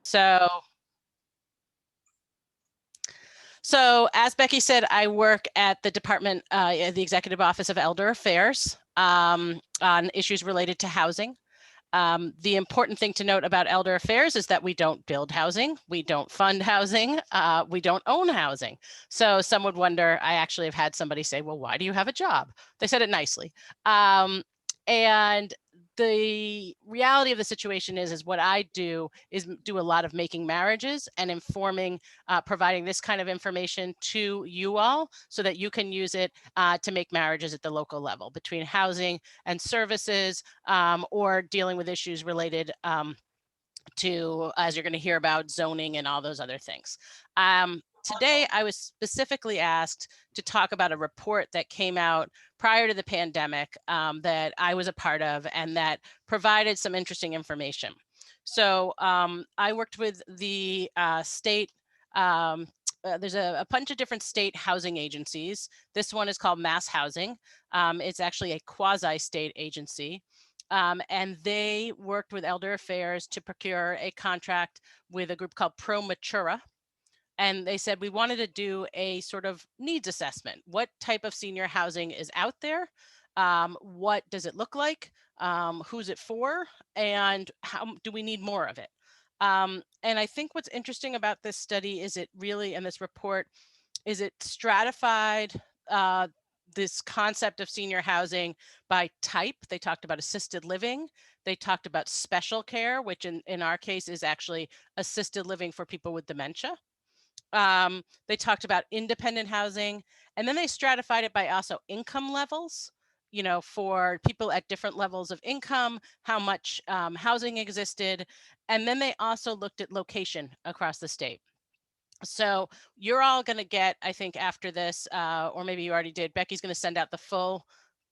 So as Becky said, I work at the department, the Executive Office of Elder Affairs, on issues related to housing. The important thing to note about Elder Affairs is that we don't build housing, we don't fund housing, we don't own housing. So some would wonder, I actually have had somebody say, well, why do you have a job? They said it nicely. And the reality of the situation is what I do is do a lot of making marriages and informing, providing this kind of information to you all so that you can use it to make marriages at the local level between housing and services, or dealing with issues related to, as you're going to hear about, zoning and all those other things. Today, I was specifically asked to talk about a report that came out prior to the pandemic that I was a part of and that provided some interesting information. So I worked with the state, there's a bunch of different state housing agencies. This one is called MassHousing. It's actually a quasi-state agency. And they worked with Elder Affairs to procure a contract with a group called ProMatura. And they said, we wanted to do a sort of needs assessment. What type of senior housing is out there? What does it look like? Who's it for? And how do we need more of it? And I think what's interesting about this study is it really, and this report, is it stratified this concept of senior housing by type. They talked about assisted living. They talked about special care, which in our case is actually assisted living for people with dementia. They talked about independent housing, and then they stratified it by also income levels, you know, for people at different levels of income, how much housing existed. And then they also looked at location across the state. So you're all going to get, I think after this, or maybe you already did, Becky's going to send out the full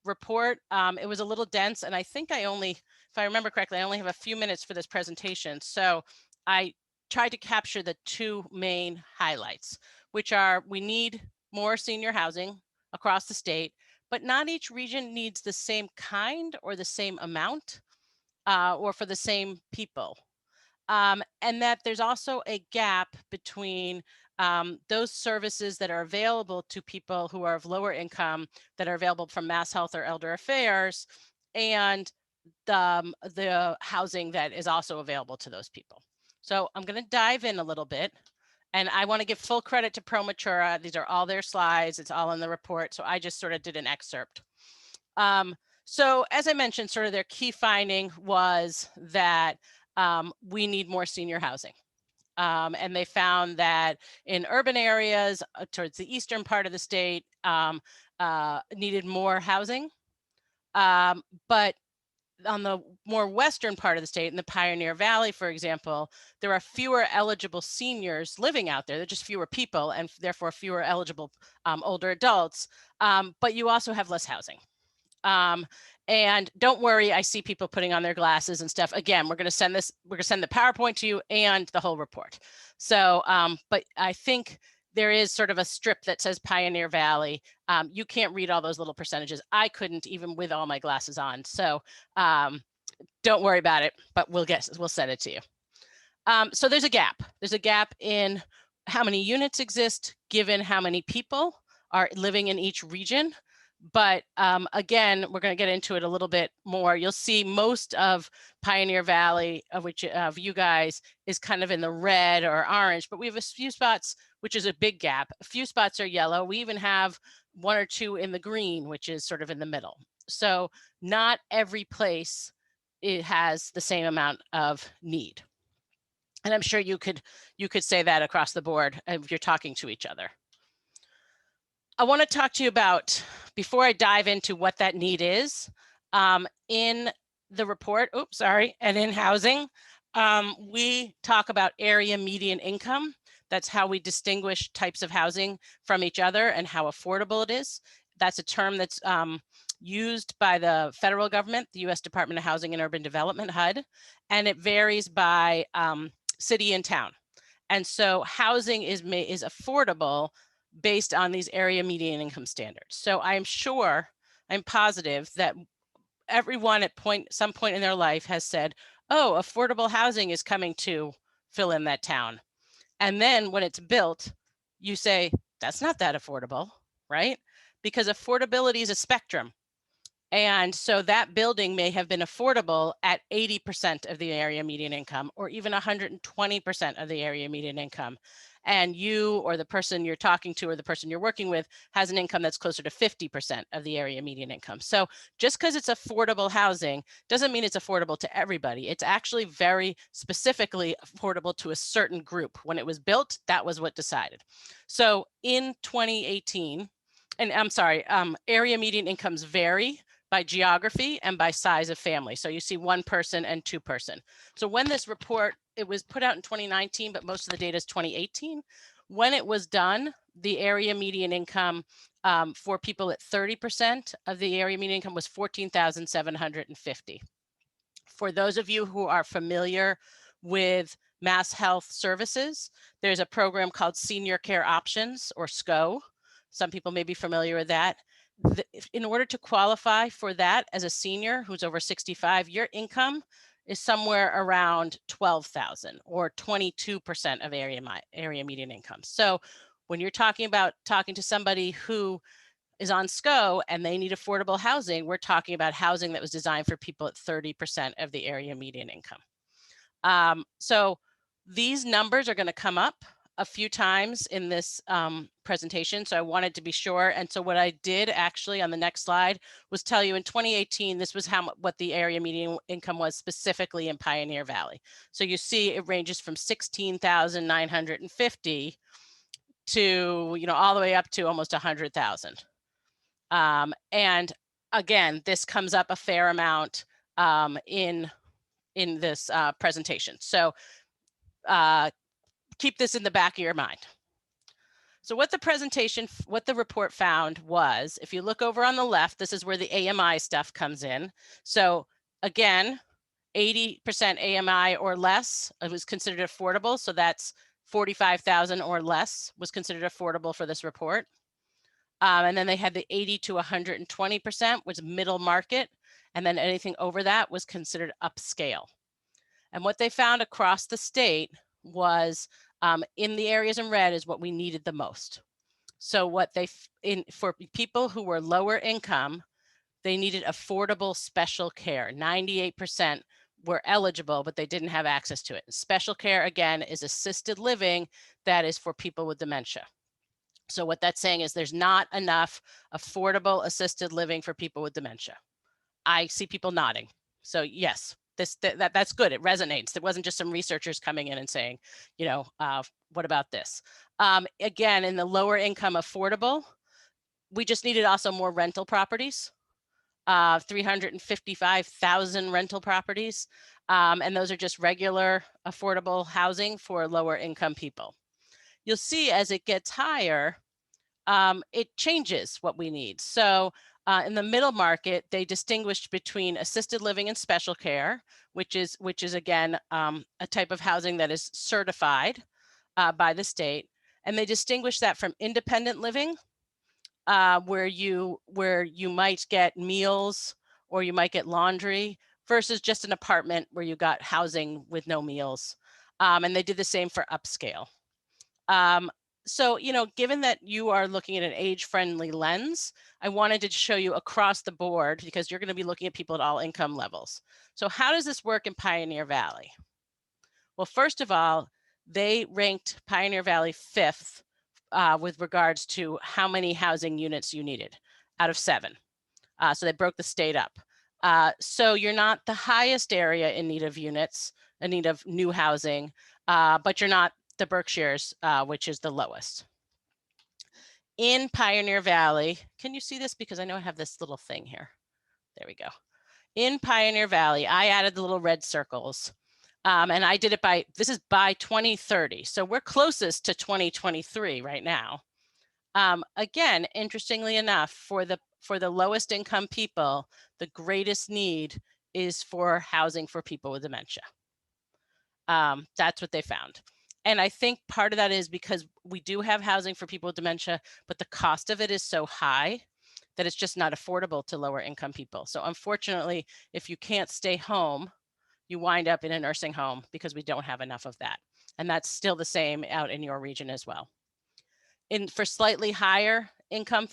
report. It was a little dense, and I think I only, if I remember correctly, I only have a few minutes for this presentation. So I tried to capture the two main highlights, which are we need more senior housing across the state, but not each region needs the same kind or the same amount or for the same people. And that there's also a gap between those services that are available to people who are of lower income that are available from Mass Health or Elder Affairs and the housing that is also available to those people. So I'm going to dive in a little bit, and I want to give full credit to ProMatura. These are all their slides. It's all in the report. So I just sort of did an excerpt. So as I mentioned, sort of their key finding was that we need more senior housing. And they found that in urban areas towards the eastern part of the state needed more housing. But on the more western part of the state, in the Pioneer Valley, for example, there are fewer eligible seniors living out there. There are just fewer people and therefore fewer eligible older adults. But you also have less housing. And don't worry, I see people putting on their glasses and stuff. Again, we're going to send this, we're going to send the PowerPoint to you and the whole report. So, but I think there is sort of a strip that says Pioneer Valley. You can't read all those little percentages. I couldn't even with all my glasses on. So don't worry about it, but we'll send it to you. So there's a gap. There's a gap in how many units exist given how many people are living in each region. But again, we're going to get into it a little bit more. You'll see most of Pioneer Valley, of which of you guys, is kind of in the red or orange, but we have a few spots, which is a big gap. A few spots are yellow. We even have one or two in the green, which is sort of in the middle. So not every place it has the same amount of need. And I'm sure you could say that across the board if you're talking to each other. I want to talk to you about, before I dive into what that need is, in the report, and in housing, we talk about area median income. That's how we distinguish types of housing from each other and how affordable it is. That's a term that's used by the federal government, the U.S. Department of Housing and Urban Development, HUD, and it varies by city and town. And so housing is affordable based on these area median income standards. So I'm positive that everyone at some point in their life has said, oh, affordable housing is coming to fill in that town. And then when it's built, you say, that's not that affordable, right? Because affordability is a spectrum. And so that building may have been affordable at 80% of the area median income, or even 120% of the area median income. And you or the person you're talking to or the person you're working with has an income that's closer to 50% of the area median income. So just because it's affordable housing doesn't mean it's affordable to everybody. It's actually very specifically affordable to a certain group. When it was built, that was what decided. So in 2018, and I'm sorry, area median incomes vary by geography and by size of family. So you see 1 person and 2 person. So when this report, it was put out in 2019, but most of the data is 2018. When it was done, the area median income for people at 30% of the area median income was $14,750. For those of you who are familiar with Mass Health Services, there's a program called Senior Care Options, or SCO. Some people may be familiar with that. In order to qualify for that as a senior who's over 65, your income is somewhere around 12,000 or 22% of area median income. So when you're talking to somebody who is on SCO and they need affordable housing, we're talking about housing that was designed for people at 30% of the area median income. So these numbers are going to come up a few times in this presentation, so I wanted to be sure. And so what I did actually on the next slide was tell you in 2018, this was what the area median income was specifically in Pioneer Valley. So you see it ranges from 16,950 to, all the way up to almost 100,000. And again, this comes up a fair amount in this presentation. So keep this in the back of your mind. So what the report found was, if you look over on the left, this is where the AMI stuff comes in. So again, 80% AMI or less, it was considered affordable. So that's 45,000 or less was considered affordable for this report. And then they had the 80 to 120% was middle market. And then anything over that was considered upscale. And what they found across the state was in the areas in red is what we needed the most. So for people who were lower income, they needed affordable special care. 98% were eligible, but they didn't have access to it. Special care, again, is assisted living that is for people with dementia. So what that's saying is there's not enough affordable assisted living for people with dementia. I see people nodding. So yes, that's good. It resonates. It wasn't just some researchers coming in and saying, what about this? Again, in the lower income affordable, we just needed also more rental properties, 355,000 rental properties. And those are just regular affordable housing for lower income people. You'll see as it gets higher, it changes what we need. So in the middle market, they distinguished between assisted living and special care, which is again, a type of housing that is certified by the state. And they distinguish that from independent living, where you might get meals or you might get laundry, versus just an apartment where you got housing with no meals. And they did the same for upscale. So, given that you are looking at an age-friendly lens, I wanted to show you across the board, because you're going to be looking at people at all income levels. So how does this work in Pioneer Valley? Well, first of all, they ranked Pioneer Valley 5th with regards to how many housing units you needed out of 7. So they broke the state up. So you're not the highest area in need of units, in need of new housing, but you're not the Berkshires, which is the lowest. In Pioneer Valley, can you see this? Because I know I have this little thing here. There we go. In Pioneer Valley, I added the little red circles. And I did it this is by 2030. So we're closest to 2023 right now. Again, interestingly enough, for the lowest income people, the greatest need is for housing for people with dementia. That's what they found. And I think part of that is because we do have housing for people with dementia, but the cost of it is so high that it's just not affordable to lower income people. So unfortunately, if you can't stay home, you wind up in a nursing home because we don't have enough of that. And that's still the same out in your region as well. For slightly higher income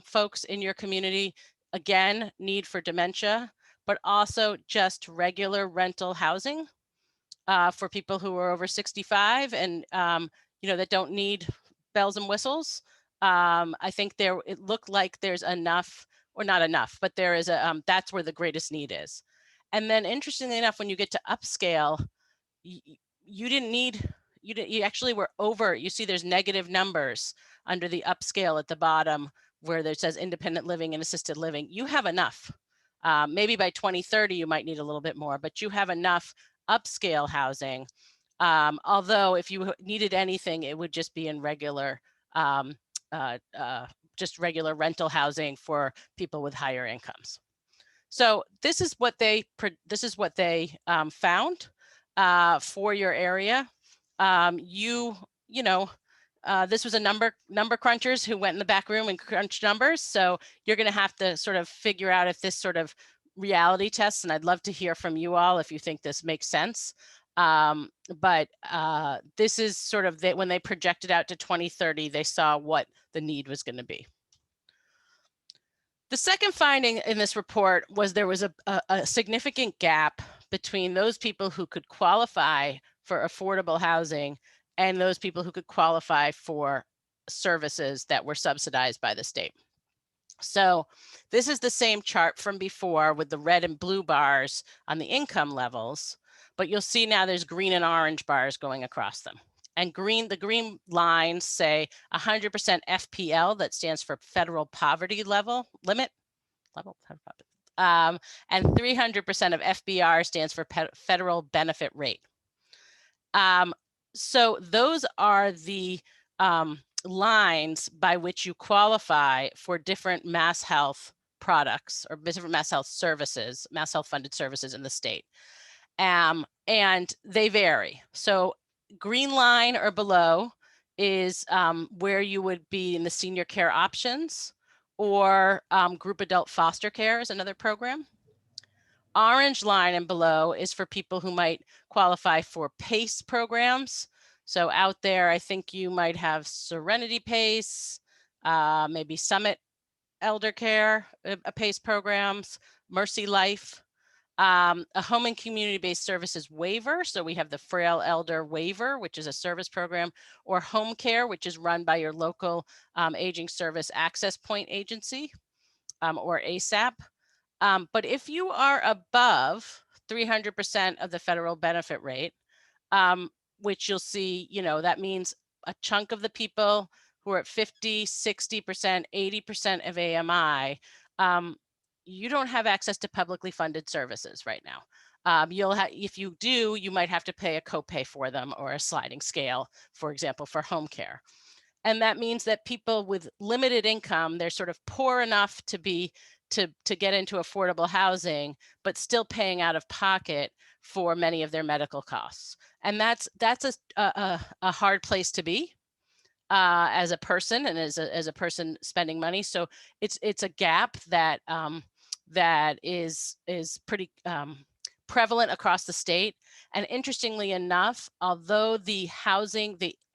folks in your community, again, need for dementia, but also just regular rental housing for people who are over 65 and that don't need bells and whistles. I think it looked like there's enough, or not enough, but there is that's where the greatest need is. And then interestingly enough, when you get to upscale, you didn't need, you actually were over. You see there's negative numbers under the upscale at the bottom where there says independent living and assisted living. You have enough. Maybe by 2030 you might need a little bit more, but you have enough upscale housing. Although if you needed anything, it would just be in regular, just regular rental housing for people with higher incomes. So this is what they found for your area. This was a number crunchers who went in the back room and crunched numbers. So you're going to have to sort of figure out if this sort of reality tests, and I'd love to hear from you all if you think this makes sense. But this is sort of when they projected out to 2030, they saw what the need was going to be. The second finding in this report was there was a significant gap between those people who could qualify for affordable housing and those people who could qualify for services that were subsidized by the state. So this is the same chart from before with the red and blue bars on the income levels, but you'll see now there's green and orange bars going across them. And the green lines say 100% FPL, that stands for federal poverty limit, and 300% of FBR stands for federal benefit rate. So those are the lines by which you qualify for different mass health products or different mass health services, mass health funded services in the state. And they vary. So green line or below is where you would be in the senior care options, or group adult foster care is another program. Orange line and below is for people who might qualify for PACE programs. So out there, I think you might have Serenity PACE, maybe Summit Elder Care, PACE programs, Mercy Life, a home and community-based services waiver. So we have the Frail Elder Waiver, which is a service program, or home care, which is run by your local aging service access point agency, or ASAP. But if you are above 300% of the federal benefit rate, which you'll see, that means a chunk of the people who are at 50, 60%, 80% of AMI, you don't have access to publicly funded services right now. If you do, you might have to pay a copay for them or a sliding scale, for example, for home care. And that means that people with limited income, they're sort of poor enough to get into affordable housing, but still paying out of pocket for many of their medical costs. And that's a hard place to be as a person and as a person spending money. So it's a gap that that is pretty prevalent across the state. And interestingly enough, although the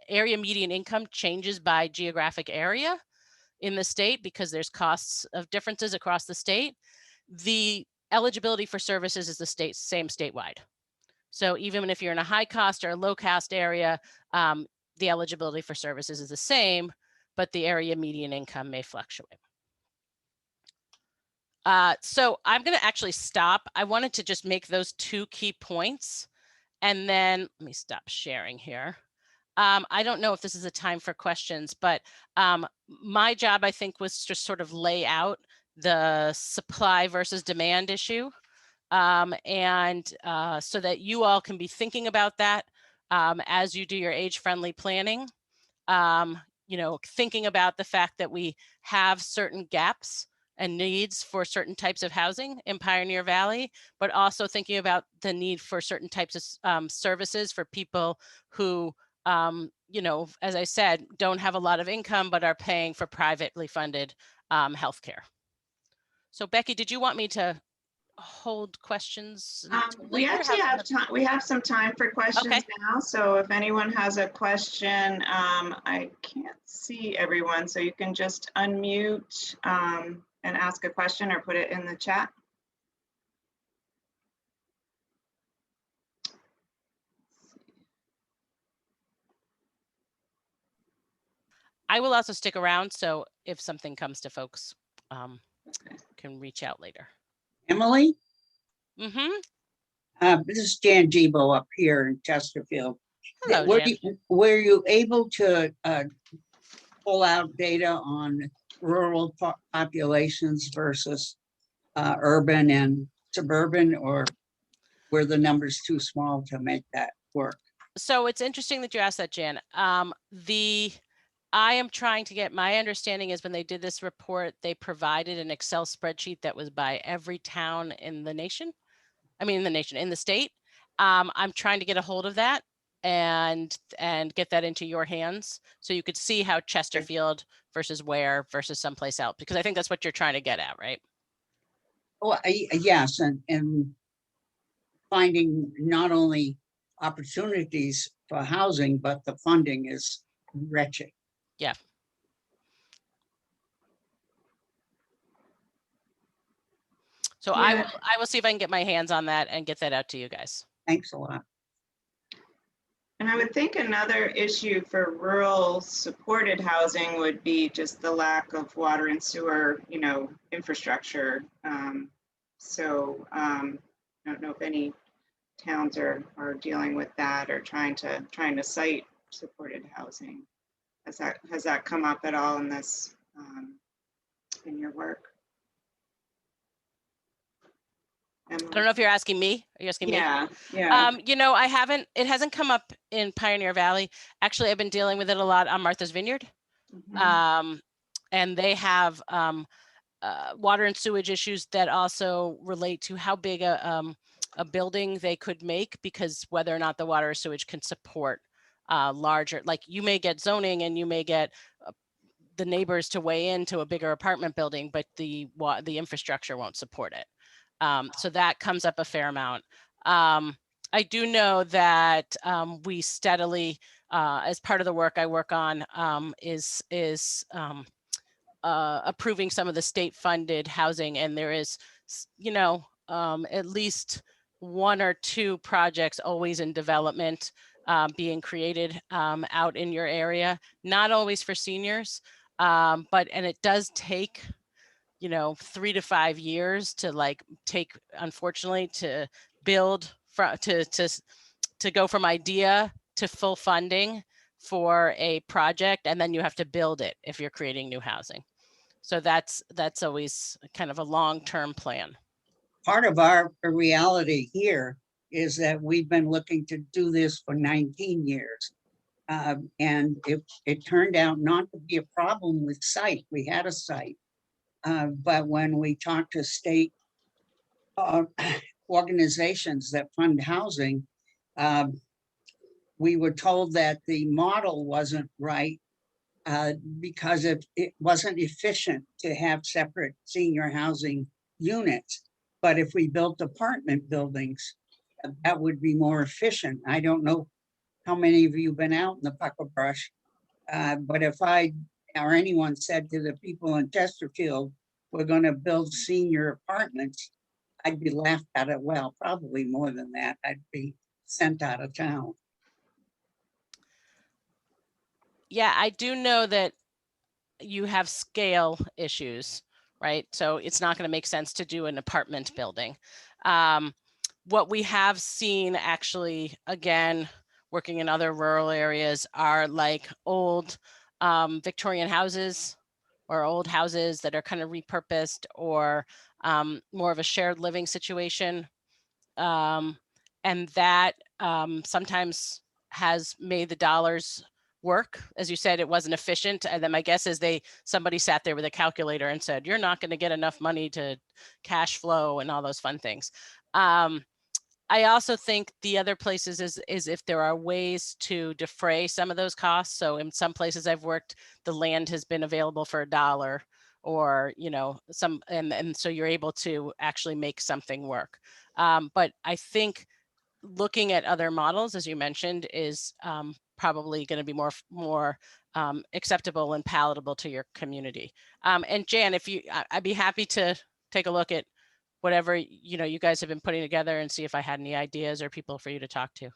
area median income changes by geographic area in the state because there's costs of differences across the state, the eligibility for services is the same statewide. So even if you're in a high cost or a low cost area, the eligibility for services is the same, but the area median income may fluctuate. So I'm going to actually stop. I wanted to just make those two key points, and then let me stop sharing here. I don't know if this is a time for questions, but my job, I think, was to sort of lay out the supply versus demand issue, and so that you all can be thinking about that as you do your age-friendly planning. Thinking about the fact that we have certain gaps and needs for certain types of housing in Pioneer Valley, but also thinking about the need for certain types of services for people who as I said, don't have a lot of income, but are paying for privately funded healthcare. So Becky, did you want me to hold questions until We later? actually have time. We have some time for questions Okay. now. So if anyone has a question, I can't see everyone, so you can just unmute and ask a question or put it in the chat. I will also stick around, so if something comes to folks, can reach out later. Emily? Mm-hmm. This is Jan Gibo up here in Chesterfield. Hello, Jan. Were you able to pull out data on rural populations versus urban and suburban, or were the numbers too small to make that work? So it's interesting that you asked that, Jan. I am trying to get, my understanding is when they did this report, they provided an Excel spreadsheet that was by every town in the nation. I mean, in the state. I'm trying to get a hold of that and get that into your hands so you could see how Chesterfield versus Ware versus someplace else, because I think that's what you're trying to get at, right? Well, yes, and finding not only opportunities for housing, but the funding is wretched. Yeah. So yeah. I will see if I can get my hands on that and get that out to you guys. Thanks a lot. And I would think another issue for rural supported housing would be just the lack of water and sewer, infrastructure. I don't know if any towns are dealing with that or trying to site supported housing. Has that come up at all in this in your work? I don't know if you're asking me. Are you asking me? Yeah. I haven't, it hasn't come up in Pioneer Valley. Actually, I've been dealing with it a lot on Martha's Vineyard. Mm-hmm. And they have water and sewage issues that also relate to how big a building they could make, because whether or not the water or sewage can support larger, like you may get zoning and you may get the neighbors to weigh into a bigger apartment building, but the infrastructure won't support it. So that comes up a fair amount. I do know that we steadily, as part of the work I work on, is approving some of the state funded housing, and there is, at least 1 or 2 projects always in development being created out in your area, not always for seniors, and it does take 3 to 5 years to unfortunately, to build to go from idea to full funding for a project, and then you have to build it if you're creating new housing. So that's always kind of a long-term plan. Part of our reality here is that we've been looking to do this for 19 years. And it turned out not to be a problem with site. We had a site. But when we talked to state organizations that fund housing, we were told that the model wasn't right because it wasn't efficient to have separate senior housing units. But if we built apartment buildings, that would be more efficient. I don't know how many of you have been out in the pucker brush, but if I or anyone said to the people in Chesterfield, we're going to build senior apartments, I'd be laughed at it. Well, probably more than that. I'd be sent out of town. Yeah, I do know that you have scale issues, right? So it's not going to make sense to do an apartment building. What we have seen actually, again, working in other rural areas, are like old Victorian houses or old houses that are kind of repurposed, or more of a shared living situation. And that sometimes has made the dollars work. As you said, it wasn't efficient. And then my guess is somebody sat there with a calculator and said, you're not going to get enough money to cash flow and all those fun things. I also think the other places is if there are ways to defray some of those costs. So in some places I've worked, the land has been available for $1 or, you know, and so you're able to actually make something work. But I think looking at other models, as you mentioned, is probably going to be more acceptable and palatable to your community. And Jan, I'd be happy to take a look at whatever, you know, you guys have been putting together and see if I had any ideas or people for you to talk to,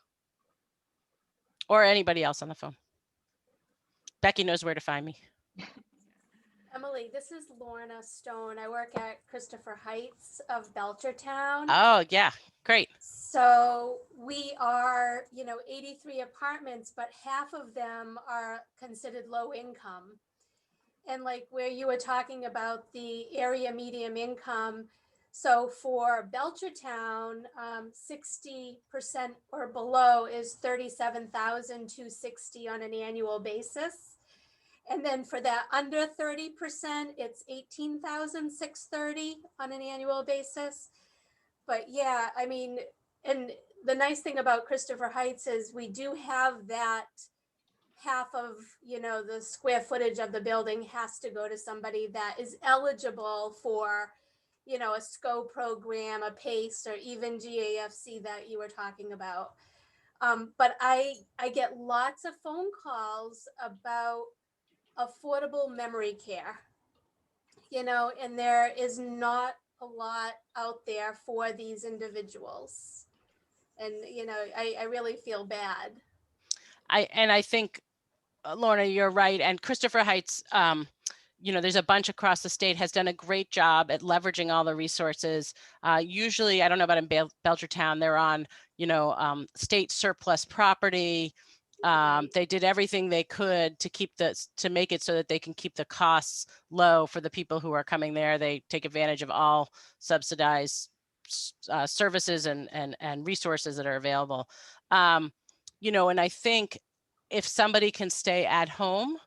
or anybody else on the phone. Becky knows where to find me. Emily, this is Lorna Stone. I work at Christopher Heights of Belchertown. Oh yeah, great. So we are, you know, 83 apartments, but half of them are considered low income. And like where you were talking about the area medium income, so for Belchertown, 60% or below is $37,260 on an annual basis. And then for that under 30%, it's $18,630 on an annual basis. But yeah, I mean, and the nice thing about Christopher Heights is we do have that half of, you know, the square footage of the building has to go to somebody that is eligible for, you know, a SCO program, a PACE, or even GAFC that you were talking about. But I get lots of phone calls about affordable memory care, you know, and there is not a lot out there for these individuals. And, you know, I really feel bad. I think, Lorna, you're right. And Christopher Heights, you know, there's a bunch across the state, has done a great job at leveraging all the resources. Usually, I don't know about in Belchertown, they're on, you know, state surplus property. They did everything they could to make it so that they can keep the costs low for the people who are coming there. They take advantage of all subsidized services and resources that are available. You know, and I think if somebody can stay at home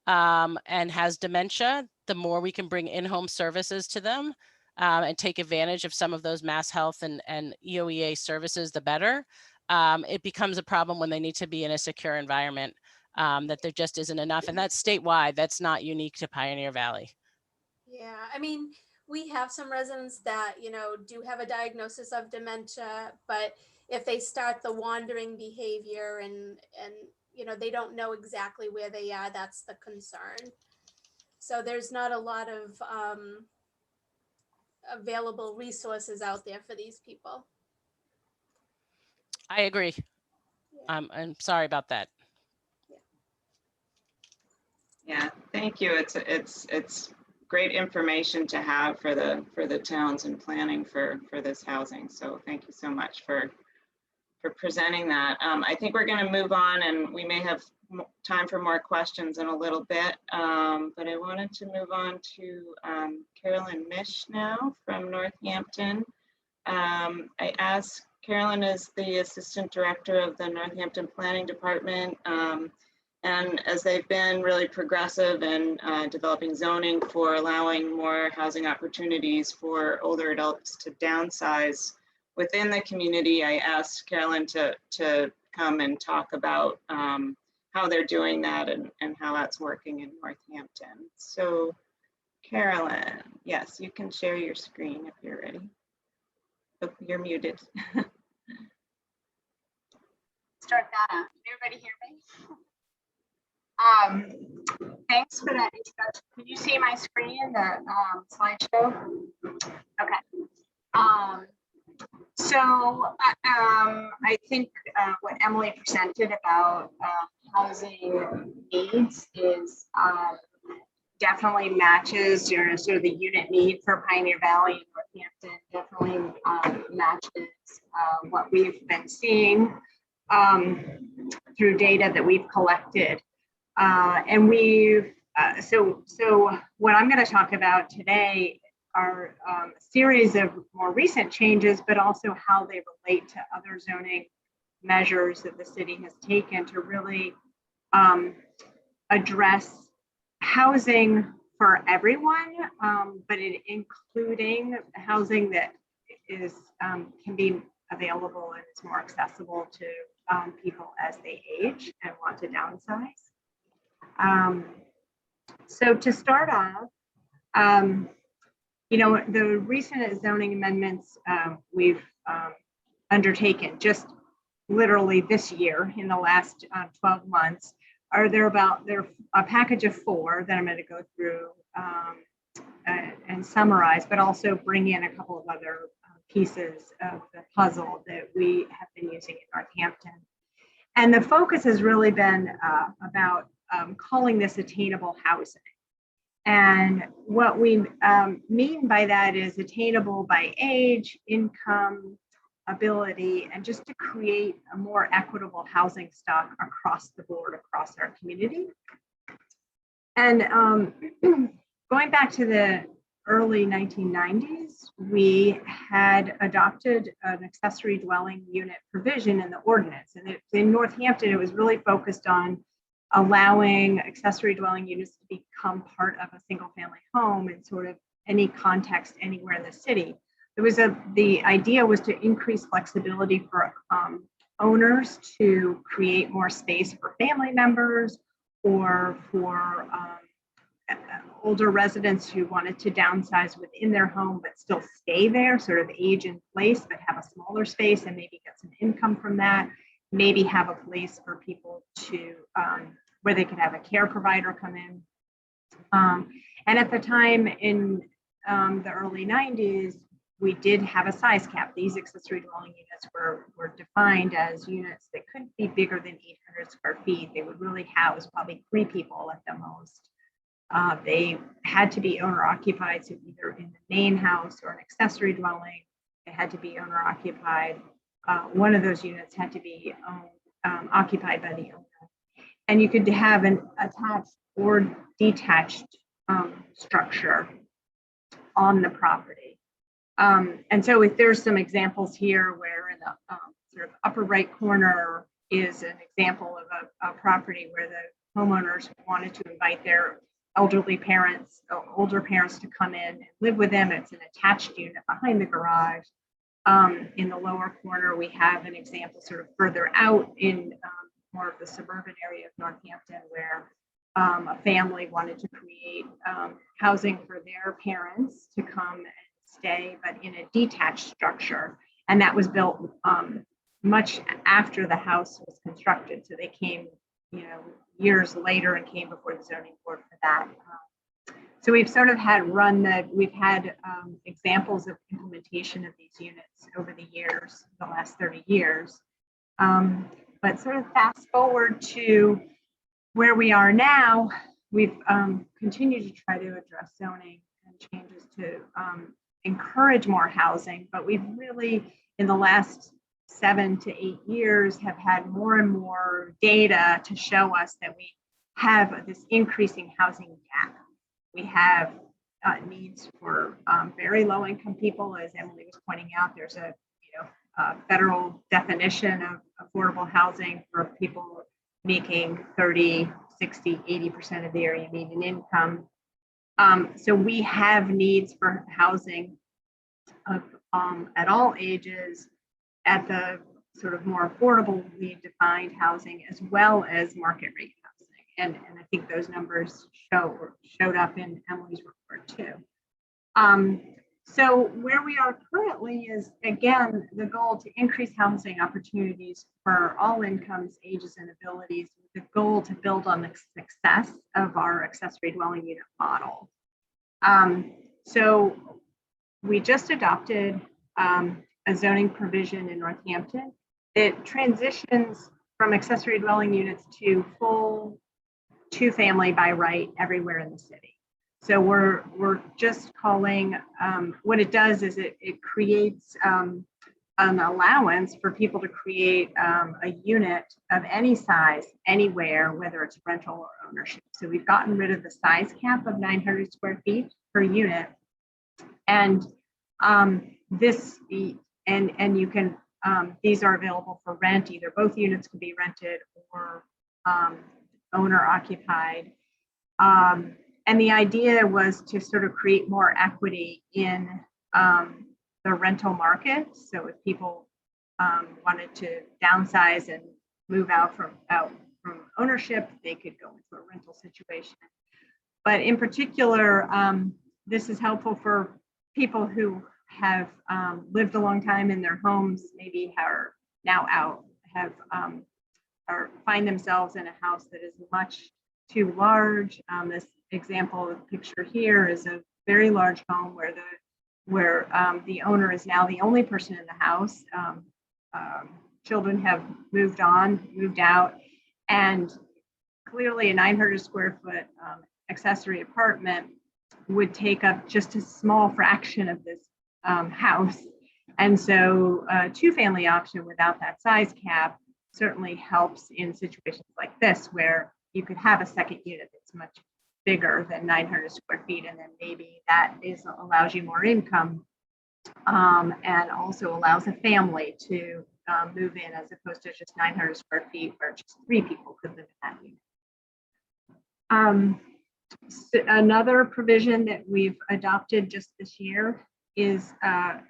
and has dementia, the more we can bring in-home services to them and take advantage of some of those MassHealth and EOEA services, the better. It becomes a problem when they need to be in a secure environment that there just isn't enough. And that's statewide. That's not unique to Pioneer Valley. Yeah, I mean, we have some residents that, you know, do have a diagnosis of dementia, but if they start the wandering behavior and you know, they don't know exactly where they are, that's the concern. So there's not a lot of available resources out there for these people. I agree. Yeah. I'm sorry about that. Yeah, thank you. It's great information to have for the towns and planning for this housing. So thank you so much for presenting that. I think we're going to move on, and we may have time for more questions in a little bit. But I wanted to move on to Carolyn Misch now from Northampton. I asked, Carolyn is the Assistant Director of the Northampton Planning Department. And as they've been really progressive in developing zoning for allowing more housing opportunities for older adults to downsize within the community, I asked Carolyn to come and talk about how they're doing that and how that's working in Northampton. So Carolyn, yes, you can share your screen if you're ready. Oh, you're muted. Start that up. Can everybody hear me? Thanks for that introduction. Can you see my screen, the slideshow? Okay. So I think what Emily presented about housing needs is definitely matches your sort of the unit need for Pioneer Valley and Northampton. Definitely matches what we've been seeing through data that we've collected. And we've, so what I'm going to talk about today are a series of more recent changes, but also how they relate to other zoning measures that the city has taken to really address housing for everyone, but including housing that is can be available and is more accessible to people as they age and want to downsize. So to start off, You know, the recent zoning amendments we've undertaken just literally this year in the last 12 months they're a package of 4 that I'm going to go through and summarize, but also bring in a couple of other pieces of the puzzle that we have been using in Northampton. And the focus has really been about calling this attainable housing. And what we mean by that is attainable by age, income, ability, and just to create a more equitable housing stock across the board, across our community. And going back to the early 1990s, we had adopted an accessory dwelling unit provision in the ordinance. And in Northampton, it was really focused on allowing accessory dwelling units to become part of a single family home in sort of any context anywhere in the city. The idea was to increase flexibility for owners to create more space for family members or for older residents who wanted to downsize within their home but still stay there, sort of age in place, but have a smaller space and maybe get some income from that. Maybe have a place for people to where they could have a care provider come in. And at the time in the early 90s, we did have a size cap. These accessory dwelling units were defined as units that couldn't be bigger than 800 square feet. They would really house probably 3 people at the most. They had to be owner occupied, so either in the main house or an accessory dwelling, they had to be owner occupied. One of those units had to be occupied by the owner. And you could have an attached or detached structure on the property. And so if there's some examples here where in the sort of upper right corner is an example of a property where the homeowners wanted to invite their elderly parents, older parents to come in and live with them. It's an attached unit behind the garage. In the lower corner, we have an example sort of further out in more of the suburban area of Northampton where a family wanted to create housing for their parents to come and stay, but in a detached structure. And that was built much after the house was constructed. So they came, years later and came before the zoning board for that. So we've sort of we've had examples of implementation of these units over the years, the last 30 years. But sort of fast forward to where we are now, we've continued to try to address zoning and changes to encourage more housing, but we've really, in the last 7 to 8 years, have had more and more data to show us that we have this increasing housing gap. We have needs for very low income people, as Emily was pointing out. There's a federal definition of affordable housing for people making 30, 60, 80% of the area median income. So we have needs for housing at all ages, at the sort of more affordably defined housing, as well as market rate housing. And I think those numbers showed up in Emily's report too. So where we are currently is, again, the goal to increase housing opportunities for all incomes, ages, and abilities, with the goal to build on the success of our accessory dwelling unit model. So we just adopted a zoning provision in Northampton. It transitions from accessory dwelling units to full 2-family by right everywhere in the city. So we're just calling, what it does is it creates an allowance for people to create a unit of any size anywhere, whether it's rental or ownership. So we've gotten rid of the size cap of 900 square feet per unit. And you can, these are available for rent. Either both units can be rented or owner occupied. And the idea was to sort of create more equity in the rental market. So if people wanted to downsize and move out from ownership, they could go into a rental situation. But in particular, this is helpful for people who have lived a long time in their homes, maybe are now out, have or find themselves in a house that is much too large. This example of the picture here is a very large home where the owner is now the only person in the house. Children have moved out, and clearly a 900 square foot accessory apartment would take up just a small fraction of this house. And so a two-family option without that size cap certainly helps in situations like this, where you could have a second unit that's much bigger than 900 square feet, and then maybe that allows you more income, and also allows a family to move in, as opposed to just 900 square feet where just 3 people could live in that unit. Another provision that we've adopted just this year is,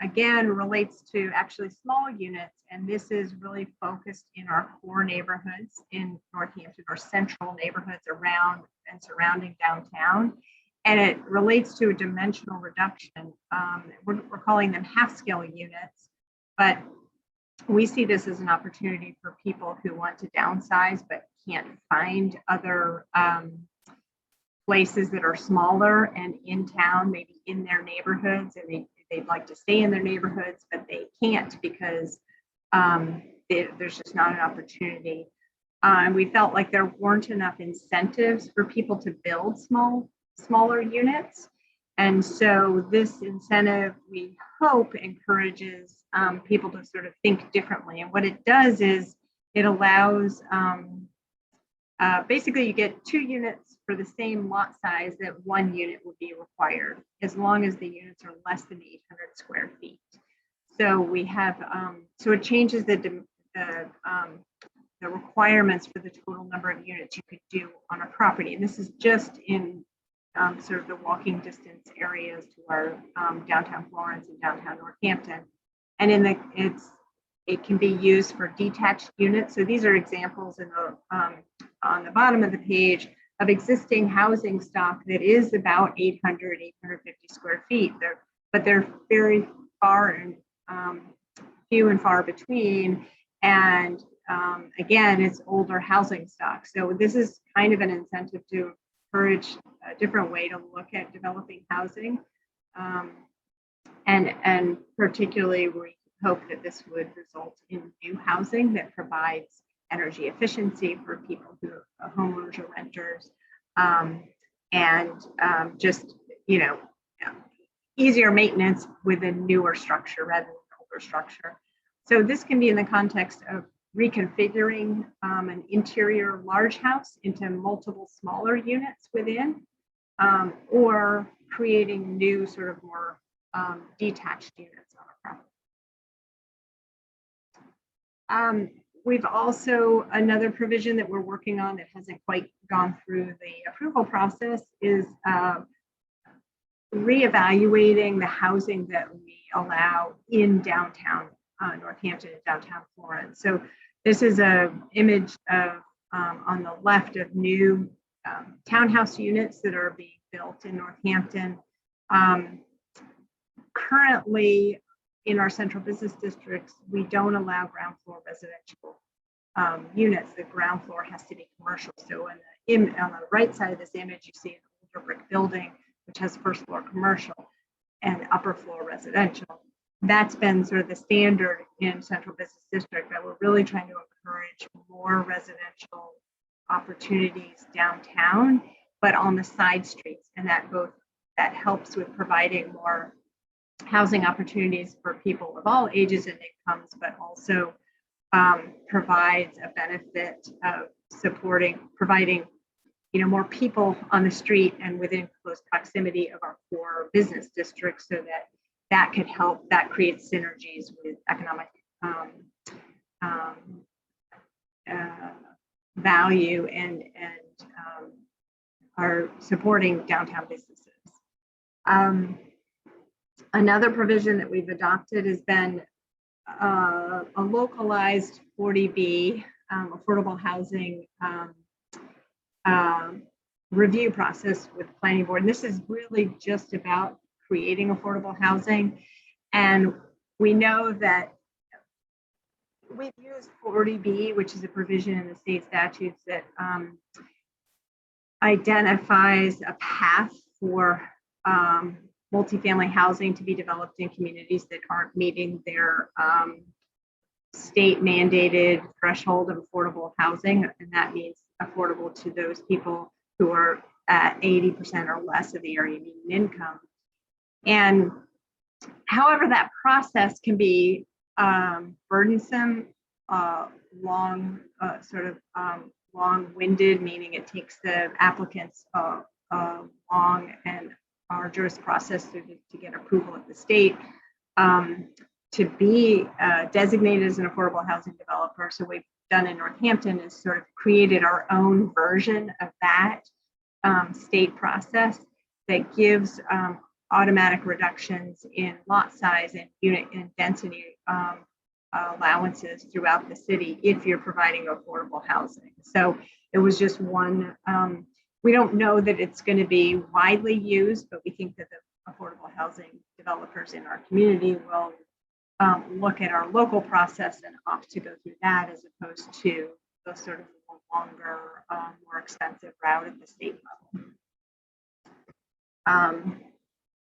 again, relates to actually small units, and this is really focused in our core neighborhoods in Northampton, or central neighborhoods around and surrounding downtown, and it relates to a dimensional reduction. We're calling them half-scale units, but we see this as an opportunity for people who want to downsize but can't find other places that are smaller and in town, maybe in their neighborhoods, and they'd like to stay in their neighborhoods, but they can't because there's just not an opportunity. And we felt like there weren't enough incentives for people to build smaller units. And so this incentive, we hope, encourages people to sort of think differently. And what it does is it allows, basically you get 2 units for the same lot size that 1 unit would be required, as long as the units are less than 800 square feet. So we have, so it changes the requirements for the total number of units you could do on a property. And this is just in sort of the walking distance areas to our downtown Florence and downtown Northampton. And it can be used for detached units. So these are examples in the on the bottom of the page of existing housing stock that is about 800, 850 square feet. But they're very far and few and far between. And again, it's older housing stock. So this is kind of an incentive to encourage a different way to look at developing housing. And particularly, we hope that this would result in new housing that provides energy efficiency for people who are homeowners or renters, and just, easier maintenance with a newer structure rather than an older structure. So this can be in the context of reconfiguring an interior large house into multiple smaller units within, or creating new sort of more detached units on a property. We've also, another provision that we're working on that hasn't quite gone through the approval process is reevaluating the housing that we allow in downtown Northampton and downtown Florence. So this is an image of, on the left, of new townhouse units that are being built in Northampton. Currently, in our central business districts, we don't allow ground floor residential units. The ground floor has to be commercial. So on the right side of this image, you see an older brick building, which has first floor commercial and upper floor residential. That's been sort of the standard in central business district, but we're really trying to encourage more residential opportunities downtown, but on the side streets. And that helps with providing more housing opportunities for people of all ages and incomes, but also provides a benefit of providing more people on the street and within close proximity of our core business districts, so that could help, that creates synergies with economic value and are supporting downtown businesses. Another provision that we've adopted has been a localized 40B affordable housing review process with the planning board. And this is really just about creating affordable housing. And we know that we've used 40B, which is a provision in the state statutes that identifies a path for multifamily housing to be developed in communities that aren't meeting their state mandated threshold of affordable housing. And that means affordable to those people who are at 80% or less of the area median income. And however, that process can be burdensome, long-winded, meaning it takes the applicants a long and arduous process to get approval at the state to be designated as an affordable housing developer. So we've done in Northampton is sort of created our own version of that state process that gives automatic reductions in lot size and unit and density allowances throughout the city if you're providing affordable housing. So it was just one. We don't know that it's going to be widely used, but we think that the affordable housing developers in our community will look at our local process and opt to go through that as opposed to the sort of longer, more expensive route at the state level.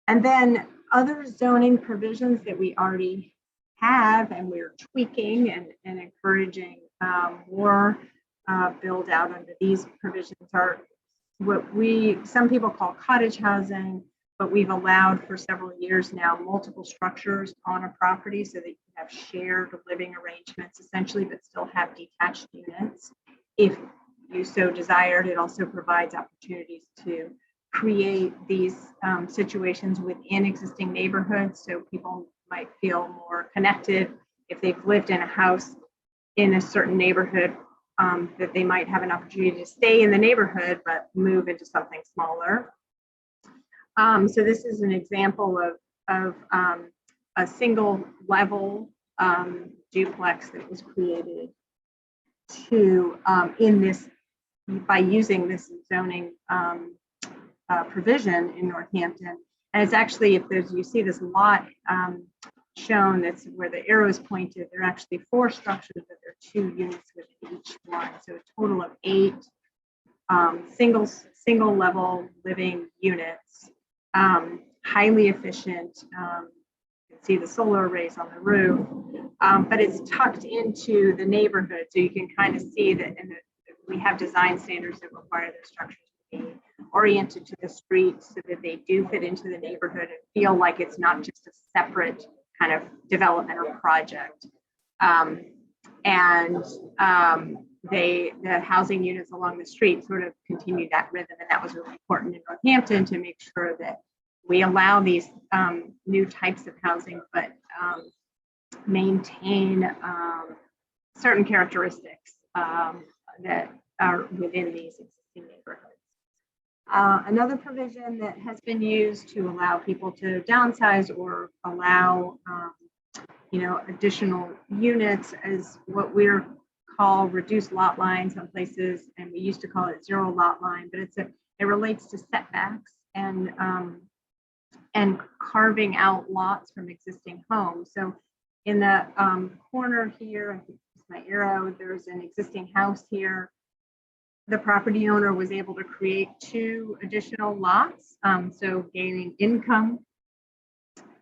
And then other zoning provisions that we already have and we're tweaking and encouraging more build out under these provisions are what some people call cottage housing, but we've allowed for several years now multiple structures on a property so that you have shared living arrangements essentially, but still have detached units. If you so desired, it also provides opportunities to create these situations within existing neighborhoods so people might feel more connected if they've lived in a house in a certain neighborhood, that they might have an opportunity to stay in the neighborhood but move into something smaller. So this is an example of a single level duplex that was created to in this by using this zoning provision in Northampton. And it's actually, if there's, you see this lot shown, that's where the arrow is pointed, there are actually 4 structures, but there are 2 units within each one. So a total of 8 single level living units, highly efficient. You can see the solar arrays on the roof, but it's tucked into the neighborhood. So you can kind of see that we have design standards that require the structures to be oriented to the street so that they do fit into the neighborhood and feel like it's not just a separate kind of development or project. The housing units along the street sort of continue that rhythm, and that was really important in Northampton to make sure that we allow these new types of housing, but maintain certain characteristics that are within these existing neighborhoods. Another provision that has been used to allow people to downsize or allow additional units is what we're call reduced lot line some places, and we used to call it 0 lot line, but it relates to setbacks and carving out lots from existing homes. So in the corner here, I think it's my arrow, there's an existing house here. The property owner was able to create 2 additional lots, so gaining income.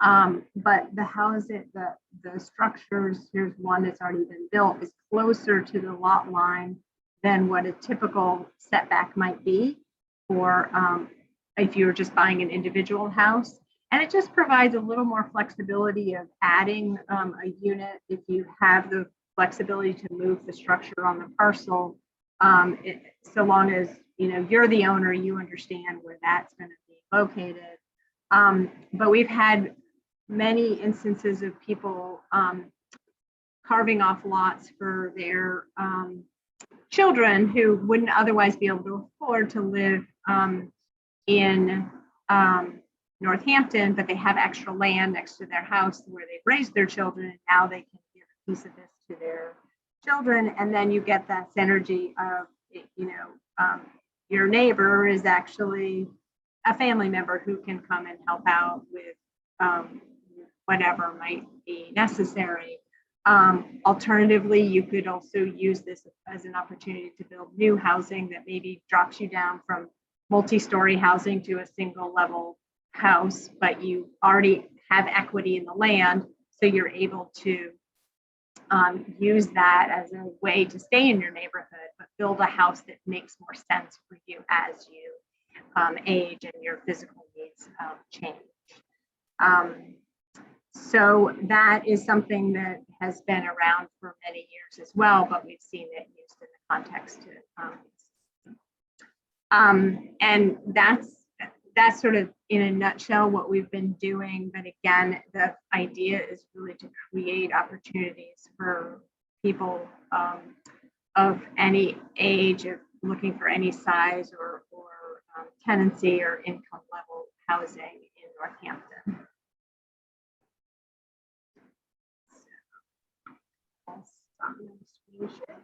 But the housing, the structures, here's one that's already been built, is closer to the lot line than what a typical setback might be for if you were just buying an individual house. And it just provides a little more flexibility of adding a unit if you have the flexibility to move the structure on the parcel. So long as you're the owner, you understand where that's going to be located. But we've had many instances of people carving off lots for their children who wouldn't otherwise be able to afford to live in Northampton, but they have extra land next to their house where they've raised their children, and now they can give a piece of this to their children, and then you get that synergy of your neighbor is actually a family member who can come and help out with whatever might be necessary. Alternatively, you could also use this as an opportunity to build new housing that maybe drops you down from multi-story housing to a single level house, but you already have equity in the land, so you're able to use that as a way to stay in your neighborhood, but build a house that makes more sense for you as you age and your physical needs change. So that is something that has been around for many years as well, but we've seen it used in the context and that's sort of in a nutshell what we've been doing. But again, the idea is really to create opportunities for people of any age, of looking for any size or tenancy or income level housing in Northampton.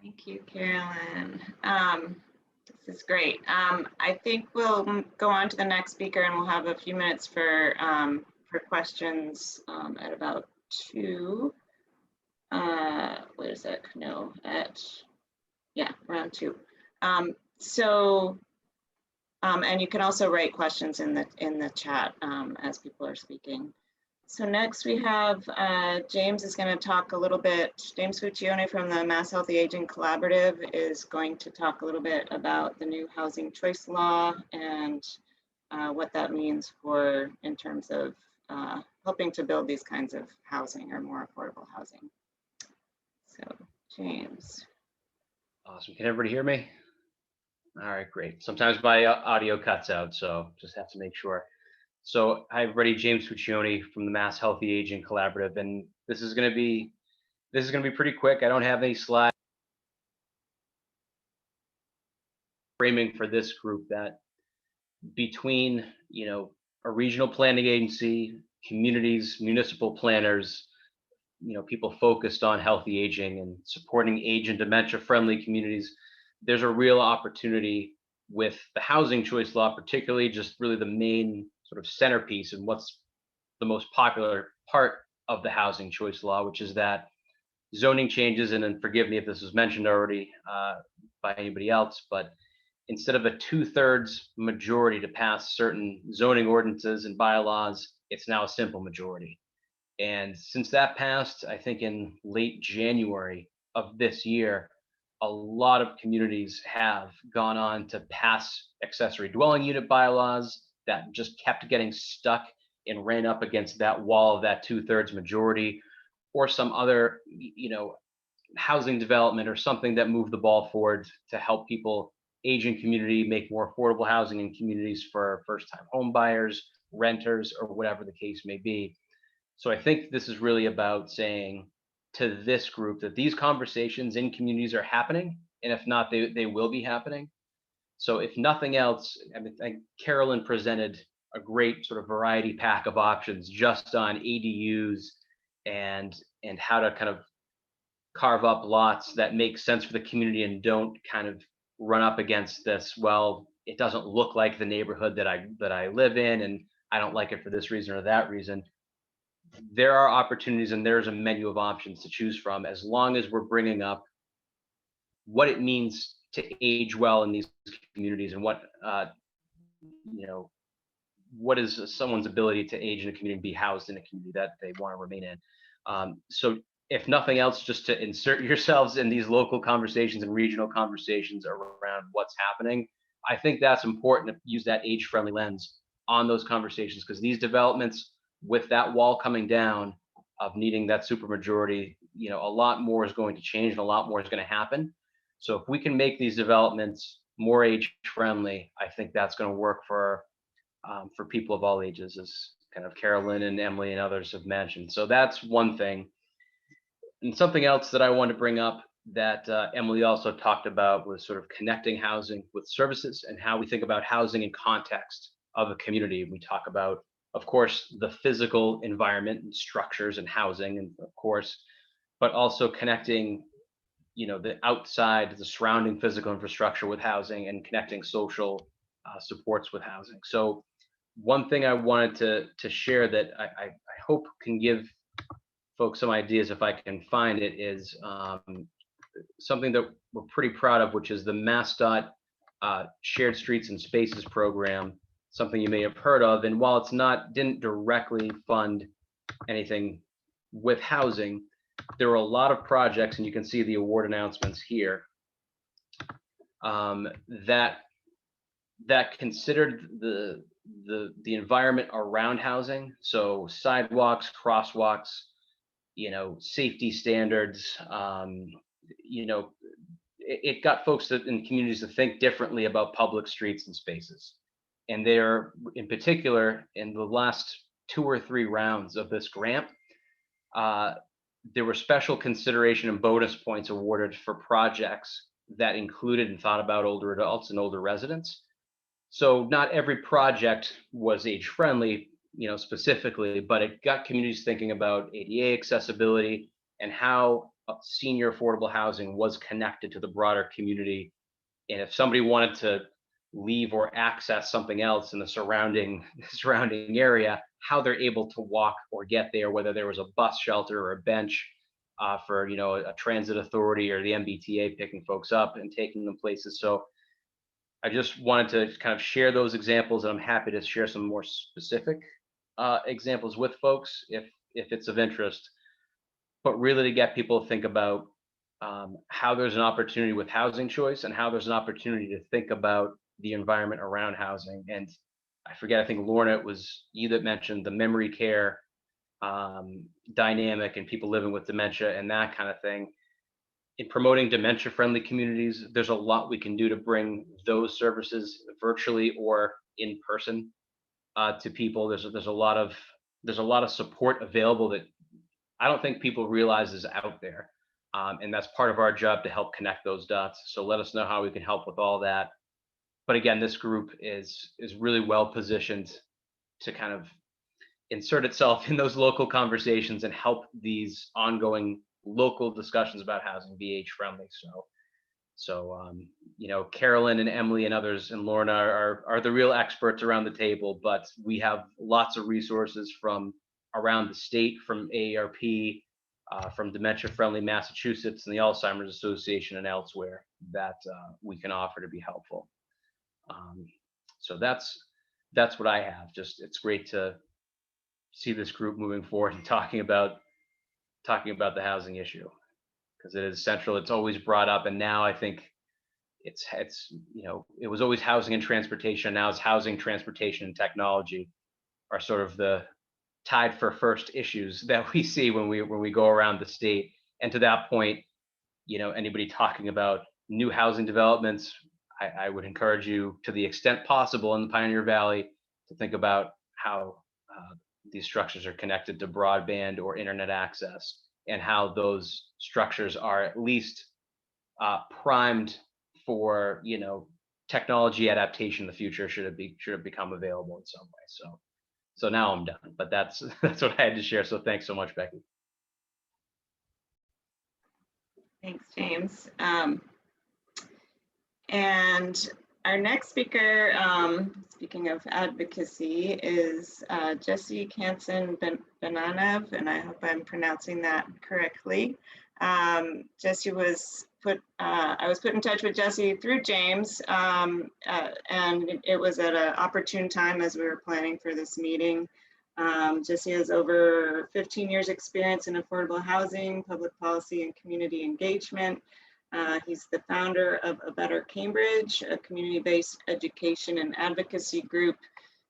Thank you, Carolyn. This is great. I think we'll go on to the next speaker, and we'll have a few minutes for questions at about 2. Wait a sec. No, around 2. And you can also write questions in the chat as people are speaking. So next we have James is going to talk a little bit. James Fuccione from the Mass Healthy Aging Collaborative is going to talk a little bit about the new housing choice law and what that means in terms of helping to build these kinds of housing or more affordable housing. So James. Awesome. Can everybody hear me? All right, great. Sometimes my audio cuts out, so just have to make sure. So hi everybody, James Fuccione from the Mass Healthy Aging Collaborative, and this is going to be pretty quick. I don't have any slides. Framing for this group that between a regional planning agency, communities, municipal planners, people focused on healthy aging and supporting age and dementia friendly communities, there's a real opportunity with the housing choice law, particularly just really the main sort of centerpiece and what's the most popular part of the housing choice law, which is that zoning changes, and then forgive me if this was mentioned already by anybody else, but instead of a 2/3 majority to pass certain zoning ordinances and bylaws, it's now a simple majority. And since that passed, I think in late January of this year, a lot of communities have gone on to pass accessory dwelling unit bylaws that just kept getting stuck and ran up against that wall of that 2/3 majority, or some other, housing development or something that moved the ball forward to help people age in community, make more affordable housing in communities for first-time home buyers, renters, or whatever the case may be. So I think this is really about saying to this group that these conversations in communities are happening, and if not, they will be happening. So if nothing else, I think Carolyn presented a great sort of variety pack of options just on ADUs and how to kind of carve up lots that make sense for the community and don't kind of run up against this. Well, it doesn't look like the neighborhood that I live in, and I don't like it for this reason or that reason. There are opportunities, and there's a menu of options to choose from, as long as we're bringing up what it means to age well in these communities, and what is someone's ability to age in a community and be housed in a community that they want to remain in. So if nothing else, just to insert yourselves in these local conversations and regional conversations around what's happening, I think that's important to use that age-friendly lens on those conversations, because these developments, with that wall coming down of needing that supermajority, a lot more is going to change and a lot more is going to happen. So if we can make these developments more age-friendly, I think that's going to work for people of all ages, as kind of Carolyn and Emily and others have mentioned. So that's one thing. And something else that I want to bring up that Emily also talked about was sort of connecting housing with services, and how we think about housing in context of a community. We talk about, of course, the physical environment and structures and housing, and of course, but also connecting, the outside, the surrounding physical infrastructure with housing and connecting social supports with housing. So one thing I wanted to share that I hope can give folks some ideas, if I can find it, is something that we're pretty proud of, which is the Massdot Shared Streets and Spaces program, something you may have heard of. And while it's didn't directly fund anything with housing, there were a lot of projects, and you can see the award announcements here, that considered the environment around housing. So sidewalks, crosswalks, safety standards, it got folks in communities to think differently about public streets and spaces. And they're, in particular, in the last 2 or 3 rounds of this grant, there were special consideration and bonus points awarded for projects that included and thought about older adults and older residents. So not every project was age friendly, specifically, but it got communities thinking about ADA accessibility and how senior affordable housing was connected to the broader community. And if somebody wanted to leave or access something else in the surrounding area, how they're able to walk or get there, whether there was a bus shelter or a bench for a transit authority or the MBTA picking folks up and taking them places. So I just wanted to kind of share those examples, and I'm happy to share some more specific examples with folks if it's of interest, but really to get people to think about how there's an opportunity with housing choice and how there's an opportunity to think about the environment around housing. And I forget, I think Lorna, it was you that mentioned the memory care dynamic and people living with dementia and that kind of thing. In promoting dementia-friendly communities, there's a lot we can do to bring those services virtually or in person to people. There's a lot of support available that I don't think people realize is out there, and that's part of our job to help connect those dots. So let us know how we can help with all that. But again, this group is really well positioned to kind of insert itself in those local conversations and help these ongoing local discussions about housing be age friendly. So Carolyn and Emily and others and Lorna are the real experts around the table, but we have lots of resources from around the state, from AARP, from Dementia Friendly Massachusetts and the Alzheimer's Association and elsewhere that we can offer to be helpful. So that's what I have. Just it's great to see this group moving forward and talking about the housing issue, because it is central. It's always brought up, and now I think it's it was always housing and transportation. Now it's housing, transportation, and technology are sort of the tied for first issues that we see when we go around the state. And to that point, anybody talking about new housing developments, I would encourage you, to the extent possible in the Pioneer Valley, to think about how these structures are connected to broadband or internet access, and how those structures are at least primed for technology adaptation in the future should it become available in some way. So now I'm done, but that's what I had to share. So thanks so much, Becky. Thanks, James. And our next speaker, speaking of advocacy, is Jesse Kanson-Benanav, and I hope I'm pronouncing that correctly. Jesse I was put in touch with Jesse through James, and it was at an opportune time as we were planning for this meeting. Jesse has over 15 years experience in affordable housing, public policy, and community engagement. He's the founder of A Better Cambridge, a community-based education and advocacy group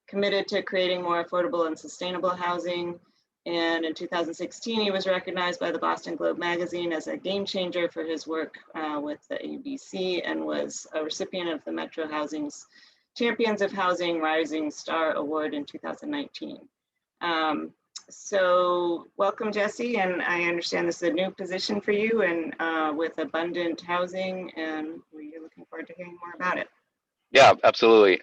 committed to creating more affordable and sustainable housing. And in 2016, he was recognized by the Boston Globe magazine as a game changer for his work with the ABC, and was a recipient of the Metro Housing's Champions of Housing Rising Star Award in 2019. So welcome, Jesse, and I understand this is a new position for you, and with abundant housing, and we're looking forward to hearing more about it. Yeah, absolutely.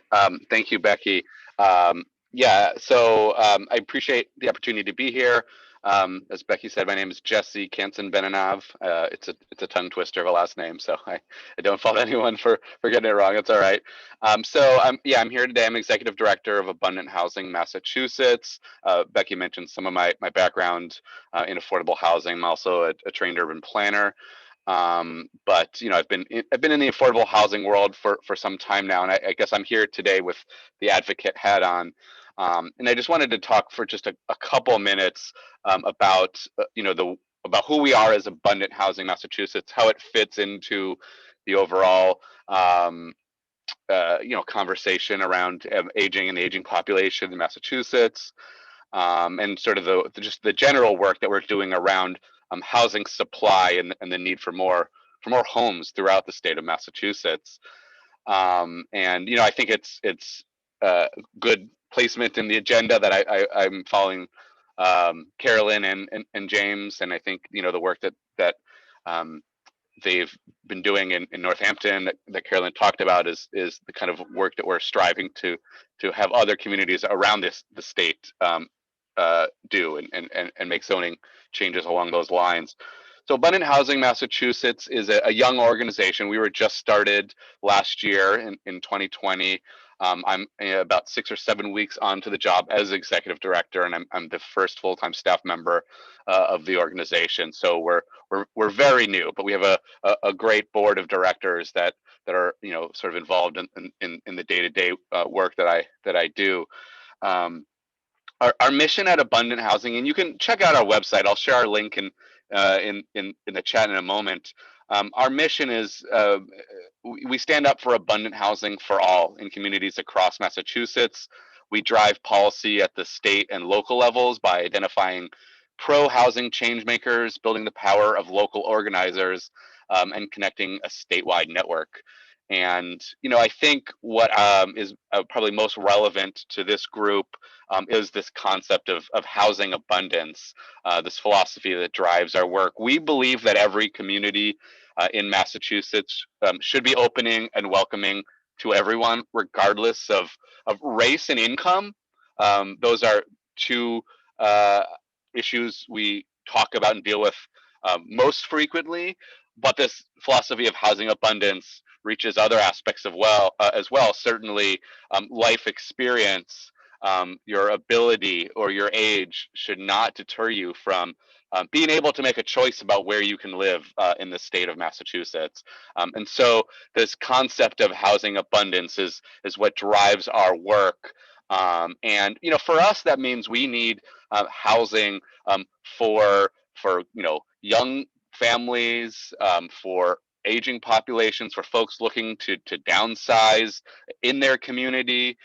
Thank you, Becky. So I appreciate the opportunity to be here. As Becky said, my name is Jesse Kanson-Benanav. It's a tongue twister of a last name, so I don't fault anyone for getting it wrong. It's all right. So I'm here today. I'm executive director of Abundant Housing, Massachusetts. Becky mentioned some of my background in affordable housing. I'm also a trained urban planner. But I've been in the affordable housing world for some time now, and I guess I'm here today with the advocate hat on. And I just wanted to talk for just a couple minutes about about who we are as Abundant Housing Massachusetts, how it fits into the overall conversation around aging and the aging population in Massachusetts, and sort of just the general work that we're doing around housing supply and the need for more homes throughout the state of Massachusetts. And I think it's good placement in the agenda that I'm following Carolyn and James, and I think the work that they've been doing in Northampton that Carolyn talked about is the kind of work that we're striving to have other communities around the state do and make zoning changes along those lines. So Abundant Housing Massachusetts is a young organization. We were just started last year in 2020. I'm about 6 or 7 weeks onto the job as executive director, and I'm the first full-time staff member of the organization. So we're very new, but we have a great board of directors that are sort of involved in the day-to-day work that I do. Our mission at Abundant Housing, and you can check out our website. I'll share our link in the chat in a moment. Our mission is we stand up for abundant housing for all in communities across Massachusetts. We drive policy at the state and local levels by identifying pro-housing change makers, building the power of local organizers, and connecting a statewide network. And I think what is probably most relevant to this group is this concept of housing abundance, this philosophy that drives our work. We believe that every community in Massachusetts should be opening and welcoming to everyone, regardless of race and income. Those are two issues we talk about and deal with most frequently, but this philosophy of housing abundance reaches other aspects as well. Certainly, life experience, your ability or your age should not deter you from being able to make a choice about where you can live in the state of Massachusetts. And so this concept of housing abundance is what drives our work. And for us, that means we need housing for young families, for aging populations, for folks looking to downsize in their community.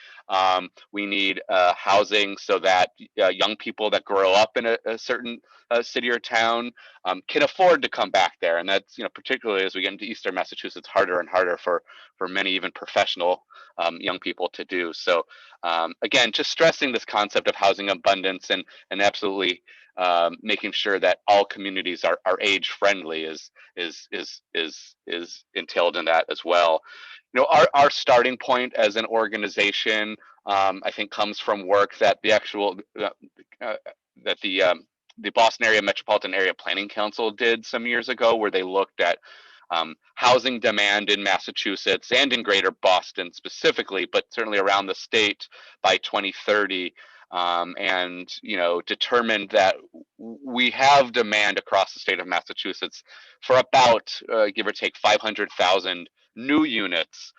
We need housing so that young people that grow up in a certain city or town can afford to come back there. And that's particularly as we get into Eastern Massachusetts, harder and harder for many even professional young people to do. So again, just stressing this concept of housing abundance and absolutely making sure that all communities are age friendly is entailed in that as well. Our starting point as an organization, I think, comes from work that the Boston Area Metropolitan Area Planning Council did some years ago, where they looked at housing demand in Massachusetts and in Greater Boston specifically, but certainly around the state by 2030. And determined that we have demand across the state of Massachusetts for about give or take 500,000 new units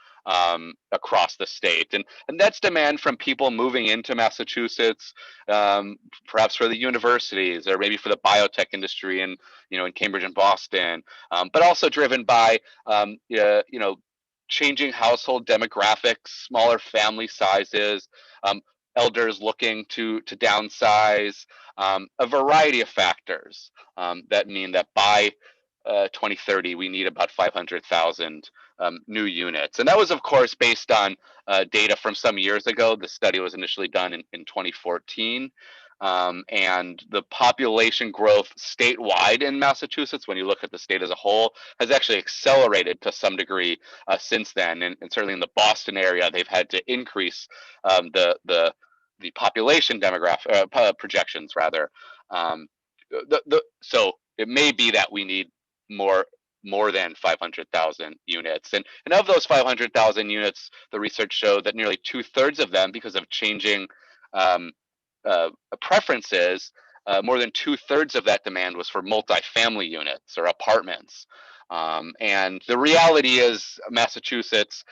across the state, and that's demand from people moving into Massachusetts, perhaps for the universities or maybe for the biotech industry in Cambridge and Boston, but also driven by changing household demographics, smaller family sizes, elders looking to downsize, a variety of factors that mean that by 2030 we need about 500,000 new units. And that was, of course, based on data from some years ago. The study was initially done in 2014. And the population growth statewide in Massachusetts, when you look at the state as a whole, has actually accelerated to some degree since then. And certainly in the Boston area, they've had to increase the population demographic projections rather. so it may be that we need more than 500,000 units, and of those 500,000 units, the research showed that nearly 2/3 of them, because of changing preferences, more than 2/3 of that demand was for multifamily units or apartments. And the reality is Massachusetts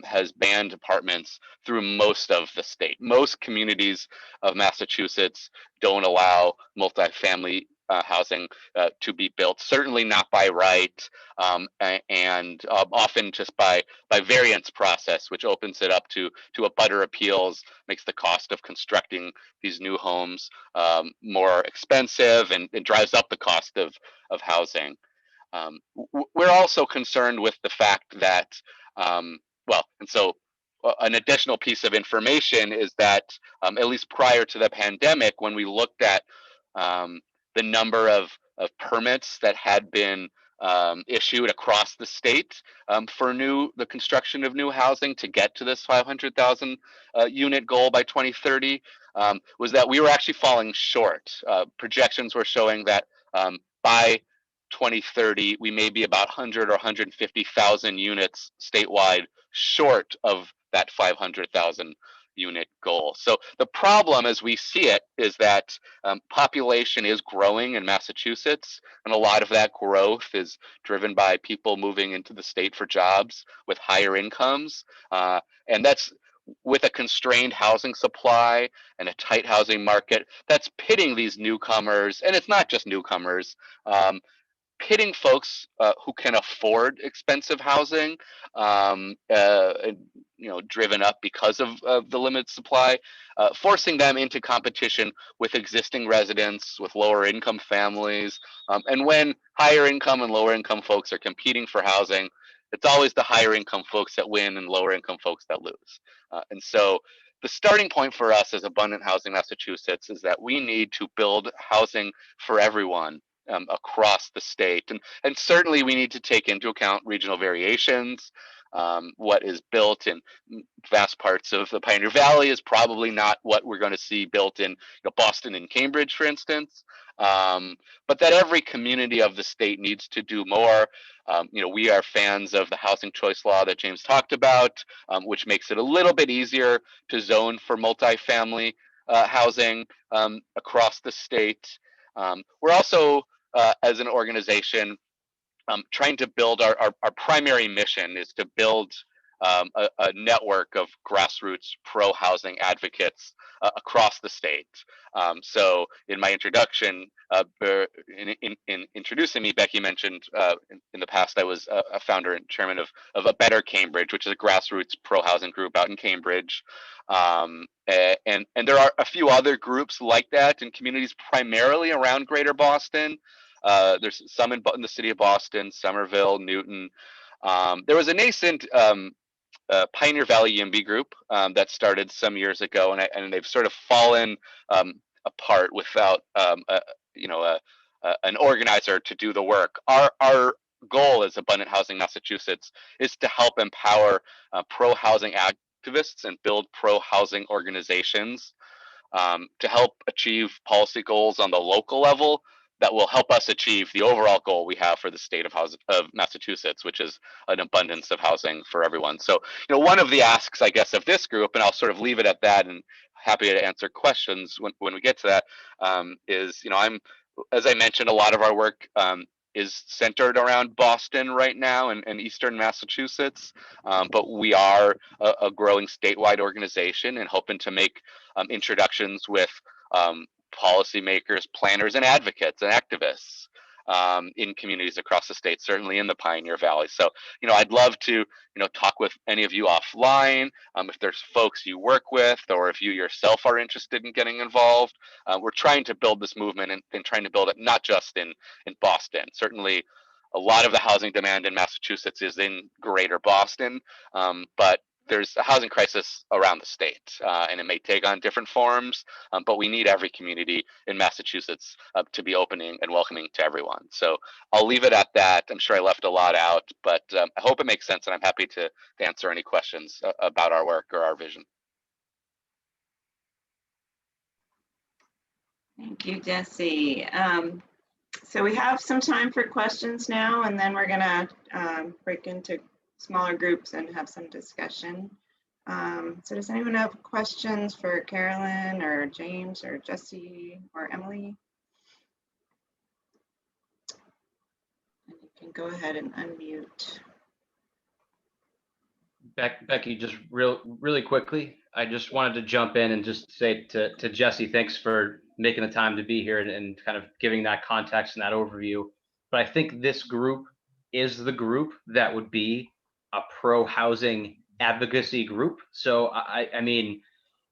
has banned apartments through most of the state. Most communities of Massachusetts don't allow multifamily housing to be built, certainly not by right, and often just by variance process, which opens it up to abutter appeals, makes the cost of constructing these new homes more expensive, and it drives up the cost of housing. We're also concerned with the fact that, well, and so an additional piece of information is that at least prior to the pandemic, when we looked at the number of permits that had been issued across the state for the construction of new housing to get to this 500,000 unit goal by 2030, was that we were actually falling short. Projections were showing that by 2030, we may be about 100 or 150,000 units statewide short of that 500,000 unit goal. So the problem as we see it is that population is growing in Massachusetts, and a lot of that growth is driven by people moving into the state for jobs with higher incomes. And that's with a constrained housing supply and a tight housing market that's pitting these newcomers, and it's not just newcomers, pitting folks who can afford expensive housing, driven up because of the limited supply, forcing them into competition with existing residents, with lower income families. And when higher income and lower income folks are competing for housing, it's always the higher income folks that win and lower income folks that lose. And so the starting point for us as Abundant Housing Massachusetts is that we need to build housing for everyone across the state. And certainly we need to take into account regional variations. What is built in vast parts of the Pioneer Valley is probably not what we're going to see built in Boston and Cambridge, for instance. But that every community of the state needs to do more. We are fans of the housing choice law that James talked about, which makes it a little bit easier to zone for multifamily housing across the state. We're also, as an organization, trying to build our primary mission is to build a network of grassroots pro-housing advocates across the state. So in my introduction, in introducing me, Becky mentioned in the past I was a founder and chairman of A Better Cambridge, which is a grassroots pro-housing group out in Cambridge. And there are a few other groups like that in communities primarily around Greater Boston. There's some in the city of Boston, Somerville, Newton. There was a nascent Pioneer Valley YIMBY group that started some years ago, and they've sort of fallen apart without an organizer to do the work. Our goal as Abundant Housing Massachusetts is to help empower pro-housing activists and build pro-housing organizations to help achieve policy goals on the local level that will help us achieve the overall goal we have for the state of Massachusetts, which is an abundance of housing for everyone. So, one of the asks, I guess, of this group, and I'll sort of leave it at that and happy to answer questions when we get to that, is, as I mentioned, a lot of our work is centered around Boston right now and Eastern Massachusetts, but we are a growing statewide organization and hoping to make introductions with policymakers, planners, and advocates and activists in communities across the state, certainly in the Pioneer Valley. So, I'd love to, talk with any of you offline. If there's folks you work with, or if you yourself are interested in getting involved, we're trying to build this movement and trying to build it not just in Boston. Certainly, a lot of the housing demand in Massachusetts is in Greater Boston, but there's a housing crisis around the state, and it may take on different forms, but we need every community in Massachusetts to be opening and welcoming to everyone. So I'll leave it at that. I'm sure I left a lot out, but I hope it makes sense, and I'm happy to answer any questions about our work or our vision. Thank you, Jesse. So we have some time for questions now, and then we're gonna break into smaller groups and have some discussion. So does anyone have questions for Carolyn or James or Jesse or Emily? And you can go ahead and unmute. Becky, just really quickly, I just wanted to jump in and just say to Jesse, thanks for making the time to be here and kind of giving that context and that overview. But I think this group is the group that would be a pro-housing advocacy group. So I mean,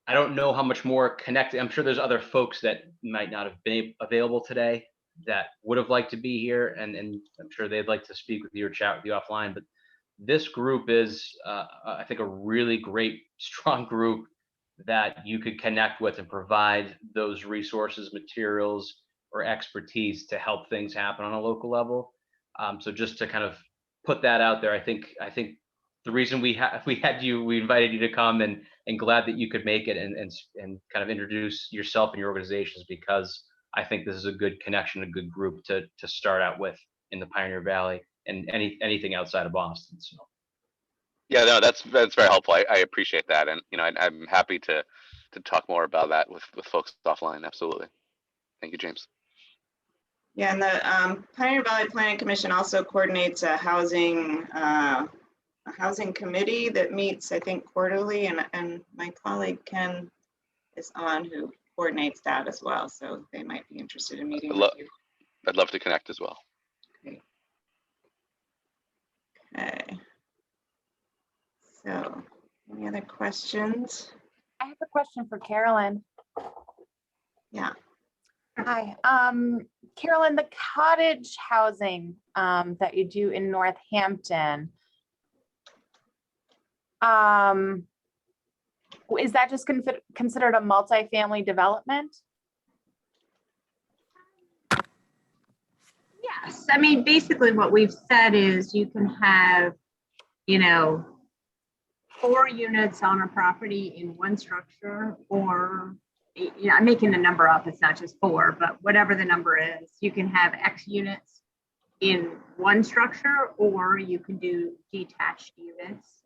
I don't know how much more connected. I'm sure there's other folks that might not have been available today that would have liked to be here, and I'm sure they'd like to speak with you or chat with you offline. But this group is, I think, a really great, strong group that you could connect with and provide those resources, materials, or expertise to help things happen on a local level. So just to kind of put that out there, I think the reason we invited you to come, and glad that you could make it and kind of introduce yourself and your organizations, because I think this is a good connection, a good group to start out with in the Pioneer Valley and anything outside of Boston. So Yeah, no, that's very helpful. I appreciate that, and I'm happy to talk more about that with folks offline. Absolutely. Thank you, James. Yeah, and the Pioneer Valley Planning Commission also coordinates a housing committee that meets, I think, quarterly, and my colleague Ken is on, who coordinates that as well. So they might be interested in meeting with you. I'd love to connect as well. Okay. Okay. So, any other questions? I have a question for Carolyn. Yeah. Hi, Carolyn, the cottage housing that you do in Northampton, is that just considered a multifamily development? Yes, I mean, basically what we've said is you can have, 4 units on a property in one structure, or, I'm making the number up, it's not just 4, but whatever the number is, you can have X units in one structure, or you can do detached units.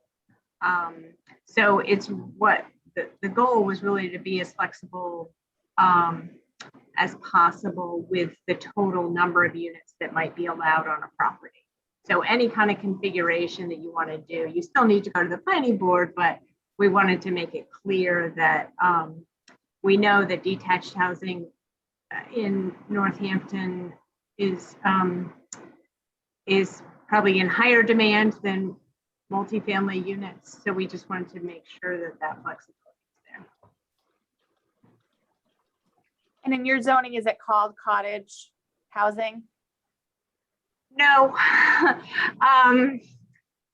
So it's what the goal was really to be as flexible as possible with the total number of units that might be allowed on a property. So any kind of configuration that you want to do, you still need to go to the planning board, but we wanted to make it clear that we know that detached housing in Northampton is probably in higher demand than multifamily units. So we just wanted to make sure that flexibility is there. And in your zoning, is it called cottage housing? No,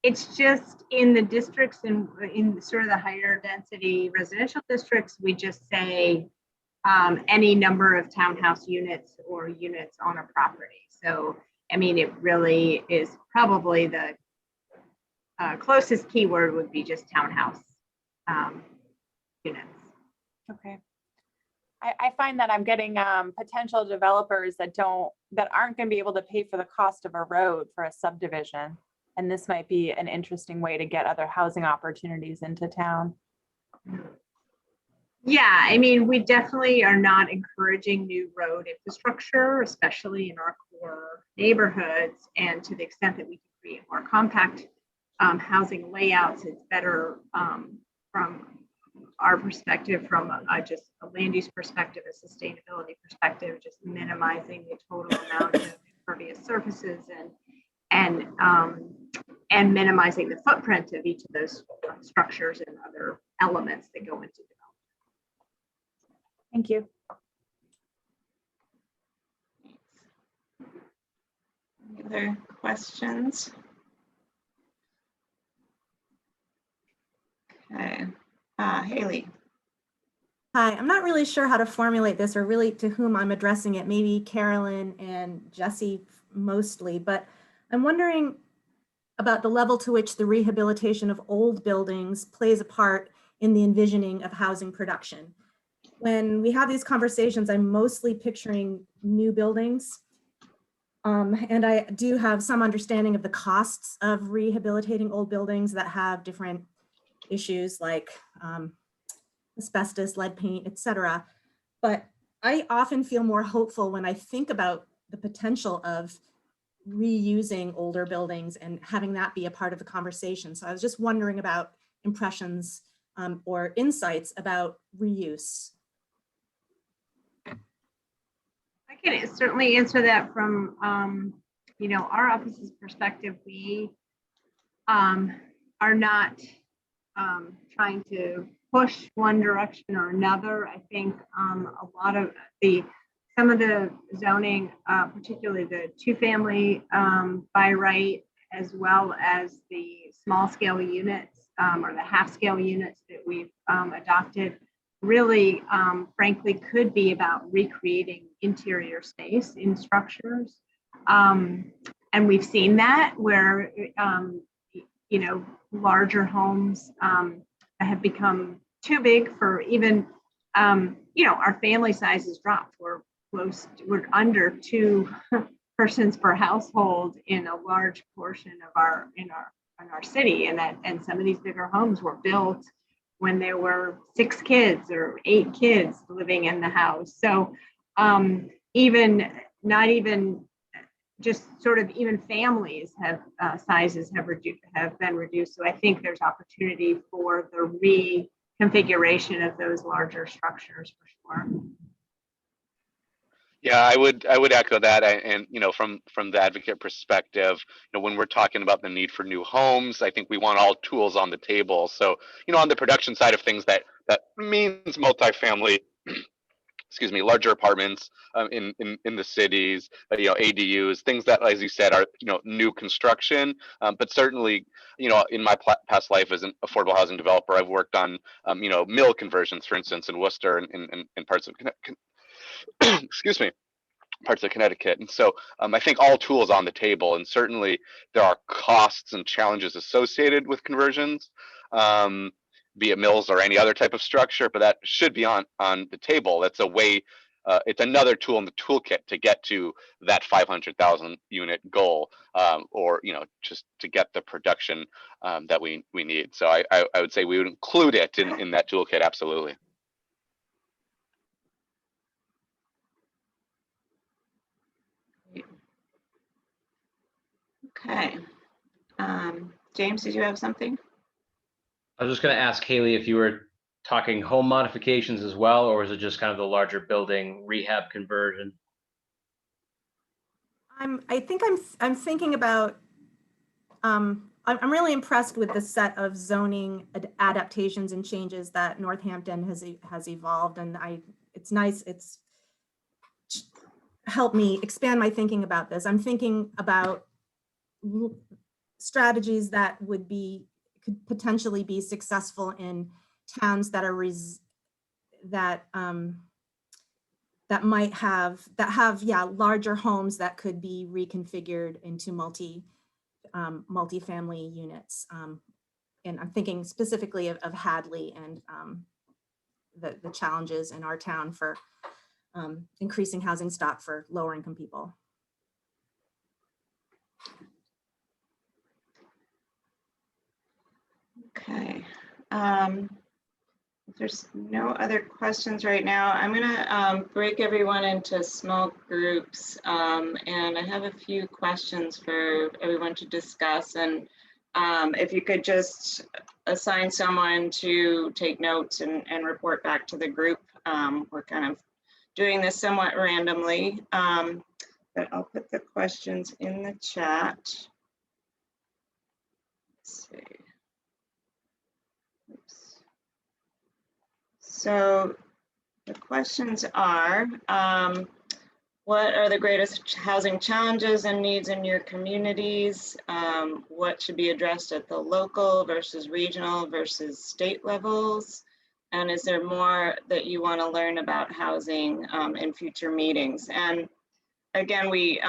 it's just in the districts and in sort of the higher density residential districts, we just say any number of townhouse units or units on a property. So, I mean, it really is probably the closest keyword would be just townhouse units. Okay. I find that I'm getting potential developers that aren't going to be able to pay for the cost of a road for a subdivision. And this might be an interesting way to get other housing opportunities into town. Yeah, I mean, we definitely are not encouraging new road infrastructure, especially in our core neighborhoods. And to the extent that we can create more compact housing layouts, it's better from our perspective, from just a land use perspective, a sustainability perspective, just minimizing the total amount of impervious surfaces and minimizing the footprint of each of those structures and other elements that go into development. Thank you. Any other questions? Okay. Haley. Hi, I'm not really sure how to formulate this or really to whom I'm addressing it, maybe Carolyn and Jesse mostly, but I'm wondering about the level to which the rehabilitation of old buildings plays a part in the envisioning of housing production. When we have these conversations, I'm mostly picturing new buildings, And I do have some understanding of the costs of rehabilitating old buildings that have different issues like asbestos, lead paint, etc. But I often feel more hopeful when I think about the potential of reusing older buildings and having that be a part of the conversation. So I was just wondering about impressions or insights about reuse. I can certainly answer that from, our office's perspective. We are not trying to push one direction or another. I think a lot of some of the zoning, particularly the two-family by right, as well as the small-scale units or the half-scale units that we've adopted, really, frankly, could be about recreating interior space in structures. And we've seen that where, larger homes have become too big for even, our family sizes dropped. We're under 2 persons per household in a large portion of our city, and some of these bigger homes were built when there were 6 kids or 8 kids living in the house. So even families have sizes have been reduced. So I think there's opportunity for the reconfiguration of those larger structures for sure. Yeah, I would echo that. And from the advocate perspective, when we're talking about the need for new homes, I think we want all tools on the table. So, on the production side of things, that means multifamily, excuse me, larger apartments in the cities, ADUs, things that, as you said, are new construction. But certainly, in my past life as an affordable housing developer, I've worked on mill conversions, for instance, in Worcester and parts of excuse me, parts of Connecticut. And so I think all tools on the table, and certainly there are costs and challenges associated with conversions, be it mills or any other type of structure, but that should be on the table. That's a way, it's another tool in the toolkit to get to that 500,000 unit goal, or just to get the production that we need. So I would say we would include it in that toolkit, absolutely. Okay. James, did you have something? I was just going to ask Haley if you were talking home modifications as well, or is it just kind of the larger building rehab conversion? I think I'm thinking about, I'm really impressed with the set of zoning adaptations and changes that Northampton has evolved, and it's nice. It's helped me expand my thinking about this. I'm thinking about strategies that could potentially be successful in towns that are that have larger homes that could be reconfigured into multi-family units. And I'm thinking specifically of Hadley and the challenges in our town for increasing housing stock for lower income people. Okay. If there's no other questions right now, I'm gonna break everyone into small groups, and I have a few questions for everyone to discuss. And if you could just assign someone to take notes and report back to the group. We're kind of doing this somewhat randomly, but I'll put the questions in the chat. Let's see. Oops. So the questions are, what are the greatest housing challenges and needs in your communities? What should be addressed at the local versus regional versus state levels? And is there more that you want to learn about housing in future meetings? And again, we,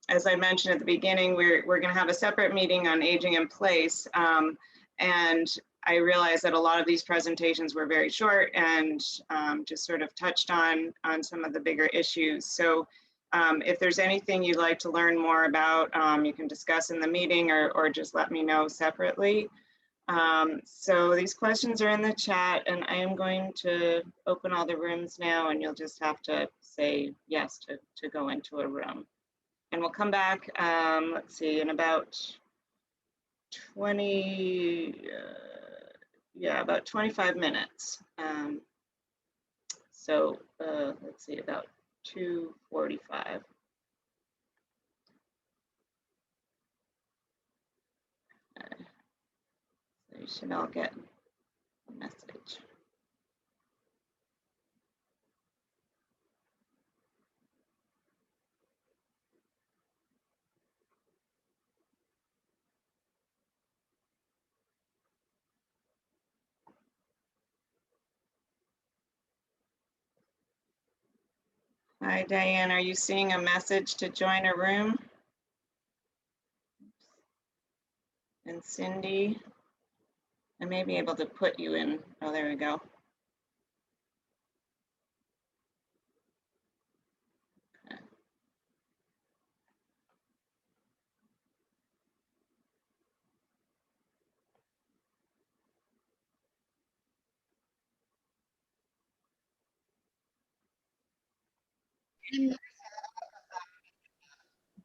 as I mentioned at the beginning, we're going to have a separate meeting on aging in place. And I realized that a lot of these presentations were very short and just sort of touched on some of the bigger issues. So if there's anything you'd like to learn more about, you can discuss in the meeting or just let me know separately. So these questions are in the chat, and I am going to open all the rooms now, and you'll just have to say yes to go into a room. And we'll come back, let's see, in about 25 minutes. So let's see, about 2:45. So you should all get a message. Hi, Diane. Are you seeing a message to join a room? And Cindy, I may be able to put you in. Oh, there we go. Okay.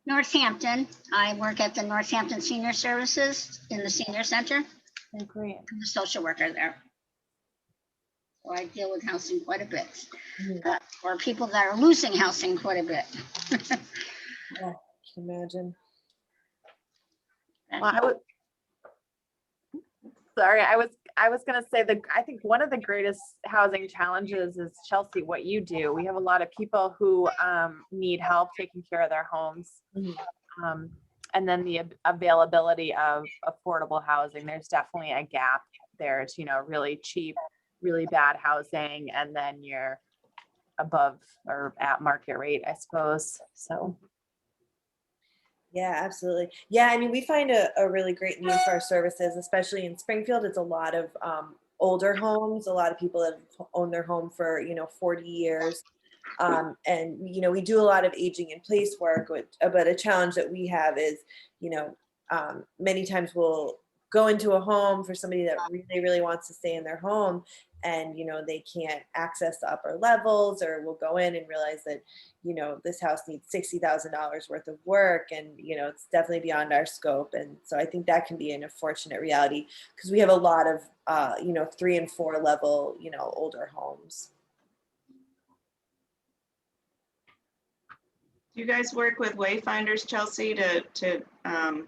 Northampton. I work at the Northampton Senior Services in the Senior Center. Oh, great. I'm a social worker there. So I deal with housing quite a bit. Or people that are losing housing quite a bit. Yeah, I can imagine. Well, I was going to say that I think one of the greatest housing challenges is, Chelsea, what you do. We have a lot of people who need help taking care of their homes. And then the availability of affordable housing. There's definitely a gap there. It's, really cheap, really bad housing, and then you're above or at market rate, I suppose. So. Yeah, absolutely. Yeah, I mean, we find a really great need for our services, especially in Springfield. It's a lot of older homes, a lot of people that have owned their home for, 40 years. And, we do a lot of aging in place work, but a challenge that we have is, many times we'll go into a home for somebody that really, really wants to stay in their home, and, they can't access the upper levels, or we'll go in and realize that, this house needs $60,000 worth of work, and, it's definitely beyond our scope. And so I think that can be an unfortunate reality, because we have a lot of, 3 and 4 level, older homes. Do you guys work with Wayfinders, Chelsea, to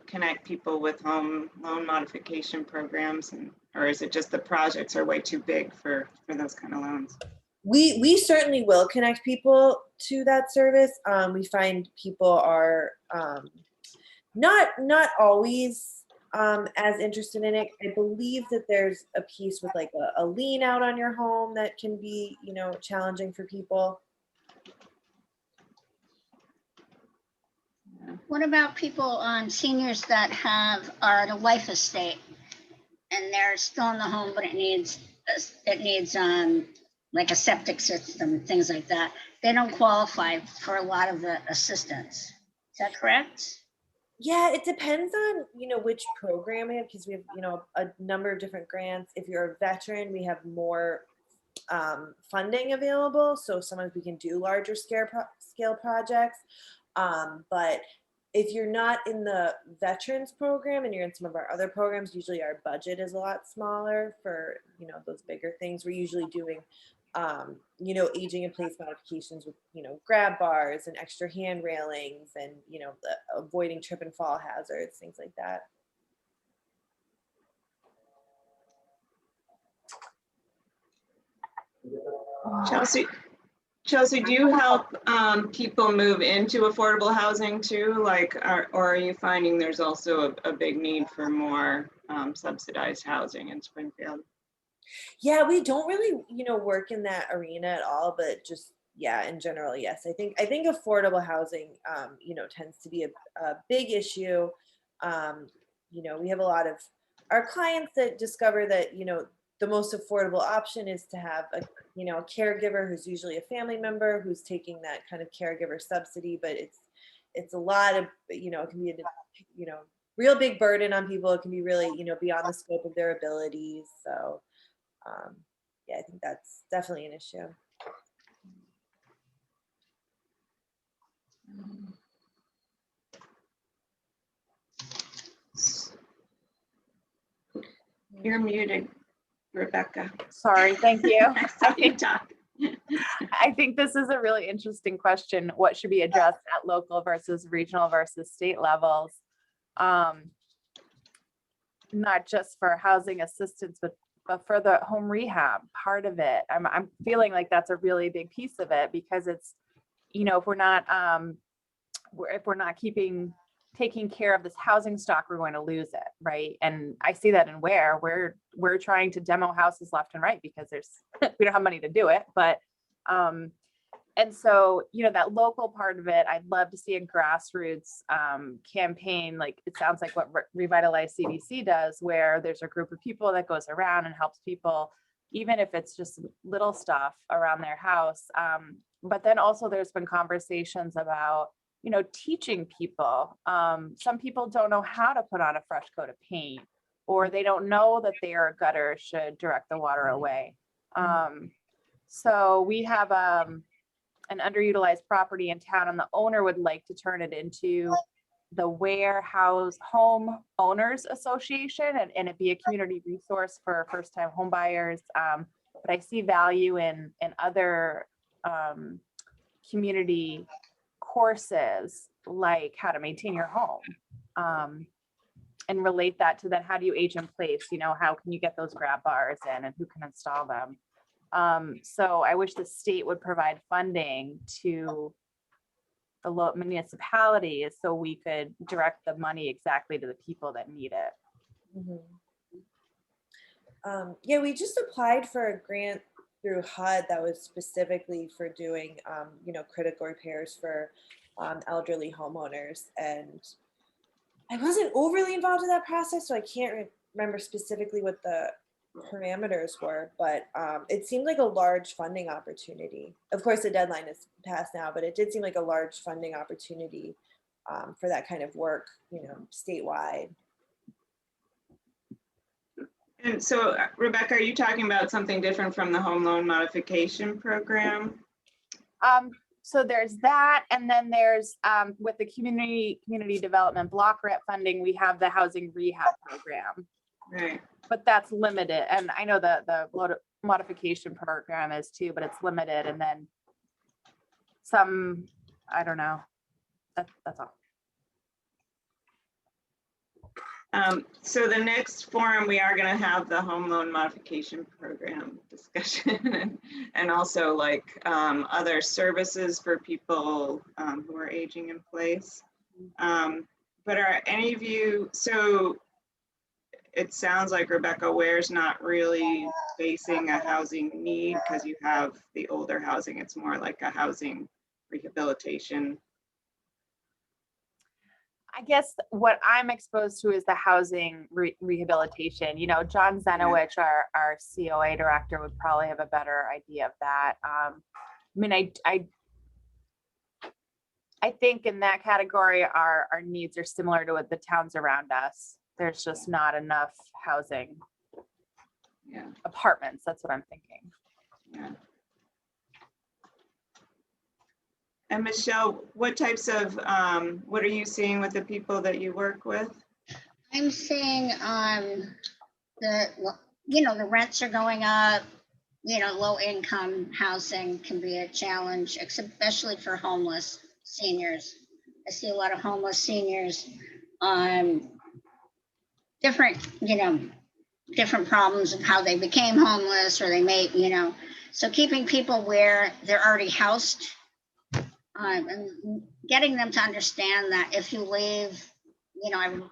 connect people with home loan modification programs, or is it just the projects are way too big for those kind of loans? We certainly will connect people to that service. We find people are not always as interested in it. I believe that there's a piece with like a lien out on your home that can be, challenging for people. What about people, seniors that are at a life estate and they're still in the home, but it needs like a septic system, things like that. They don't qualify for a lot of the assistance. Is that correct? Yeah, it depends on, which program we have, because we have, a number of different grants. If you're a veteran, we have more funding available. So sometimes we can do larger scale projects. But if you're not in the veterans program and you're in some of our other programs, usually our budget is a lot smaller for, those bigger things. We're usually doing, aging in place modifications with, grab bars and extra hand railings and, avoiding trip and fall hazards, things like that. Chelsea, do you help people move into affordable housing too? Or are you finding there's also a big need for more subsidized housing in Springfield? Yeah, we don't really, work in that arena at all, but just, yeah, in general, yes. I think affordable housing, tends to be a big issue. We have a lot of our clients that discover that, the most affordable option is to have a, you know, a caregiver who's usually a family member who's taking that kind of caregiver subsidy, but it's a lot of, you know, it can be, you know, real big burden on people. It can be really, you know, beyond the scope of their abilities. So yeah, I think that's definitely an issue. You're muted, Rebecca. Sorry, thank you. So you talk. I think this is a really interesting question. What should be addressed at local versus regional versus state levels? Not just for housing assistance, but for the home rehab part of it. I'm feeling like that's a really big piece of it, because it's, you know, if we're not taking care of this housing stock, we're going to lose it, right? And I see that in where we're trying to demo houses left and right because we don't have money to do it. But and so, you know, that local part of it, I'd love to see a grassroots campaign. Like it sounds like what Revitalize CDC does, where there's a group of people that goes around and helps people, even if it's just little stuff around their house. But then also there's been conversations about, you know, teaching people. Some people don't know how to put on a fresh coat of paint, or they don't know that their gutter should direct the water away. So we have an underutilized property in town, and the owner would like to turn it into the Warehouse Home Owners Association, and it be a community resource for first-time home buyers. But I see value in other community courses, like how to maintain your home, and relate that to then how do you age in place? You know, how can you get those grab bars in, and who can install them? So I wish the state would provide funding to the local municipalities so we could direct the money exactly to the people that need it. Mm-hmm. Yeah, we just applied for a grant through HUD that was specifically for doing, you know, critical repairs for elderly homeowners. And I wasn't overly involved in that process, so I can't remember specifically what the parameters were, but it seemed like a large funding opportunity. Of course, the deadline is passed now, but it did seem like a large funding opportunity for that kind of work, you know, statewide. And so, Rebecca, are you talking about something different from the home loan modification program? So there's that, and then there's with the community development block grant funding, we have the housing rehab program. Right. But that's limited, and I know the modification program is too, but it's limited. And then some, I don't know. That's all. So the next forum, we are going to have the home loan modification program discussion, and also like other services for people who are aging in place. But are any of you, so it sounds like Rebecca Ware's not really facing a housing need because you have the older housing. It's more like a housing rehabilitation. I guess what I'm exposed to is the housing rehabilitation. You know, John Zenowich, our COA director, would probably have a better idea of that. I mean, I think in that category, our needs are similar to what the towns around us. There's just not enough housing. Yeah. Apartments, that's what I'm thinking. Yeah. And Michelle, what types of, what are you seeing with the people that you work with? I'm seeing the rents are going up, you know, low income housing can be a challenge, especially for homeless seniors. I see a lot of homeless seniors, different problems of how they became homeless, or they may, you know, so keeping people where they're already housed, and getting them to understand that if you leave, you know,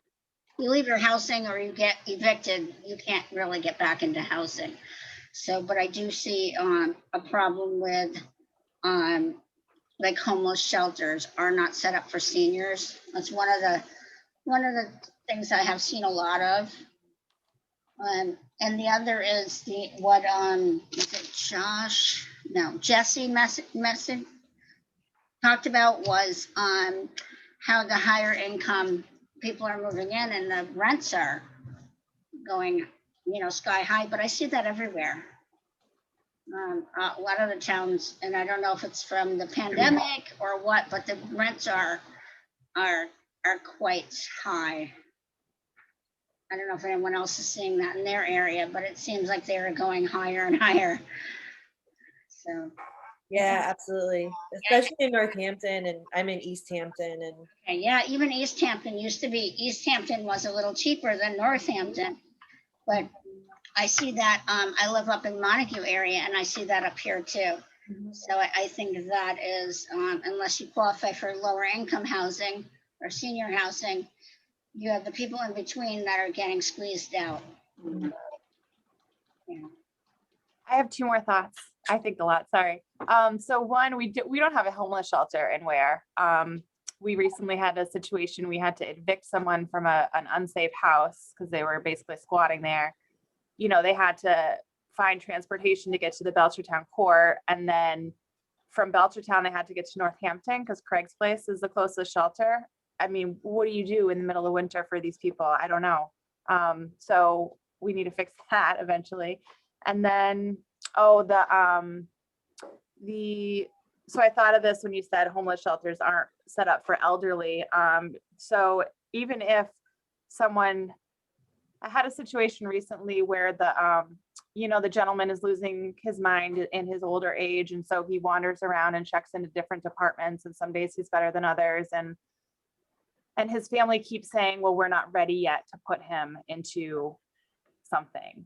you leave your housing or you get evicted, you can't really get back into housing. So, but I do see a problem with like homeless shelters are not set up for seniors. That's one of the things I have seen a lot of. And the other is is it Josh? No, Jesse message talked about was how the higher income people are moving in and the rents are going, sky high, but I see that everywhere. A lot of the towns, and I don't know if it's from the pandemic or what, but the rents are quite high. I don't know if anyone else is seeing that in their area, but it seems like they're going higher and higher. So. Yeah, absolutely. Especially in Northampton, and I'm in East Hampton, and Okay, yeah, even East Hampton used to be, East Hampton was a little cheaper than Northampton, but I see that, I live up in Montague area and I see that up here too. So I think that is, unless you qualify for lower income housing or senior housing, you have the people in between that are getting squeezed out. Yeah. I have two more thoughts. I think a lot, sorry. So one, we don't have a homeless shelter in Ware. We recently had a situation, we had to evict someone from an unsafe house because they were basically squatting there. They had to find transportation to get to the Belchertown court. And then from Belchertown, they had to get to Northampton because Craig's Place is the closest shelter. I mean, what do you do in the middle of winter for these people? I don't know. So we need to fix that eventually. And then, so I thought of this when you said homeless shelters aren't set up for elderly. So even if I had a situation recently where the gentleman is losing his mind in his older age. And so he wanders around and checks into different departments, and some days he's better than others. And his family keeps saying, well, we're not ready yet to put him into something.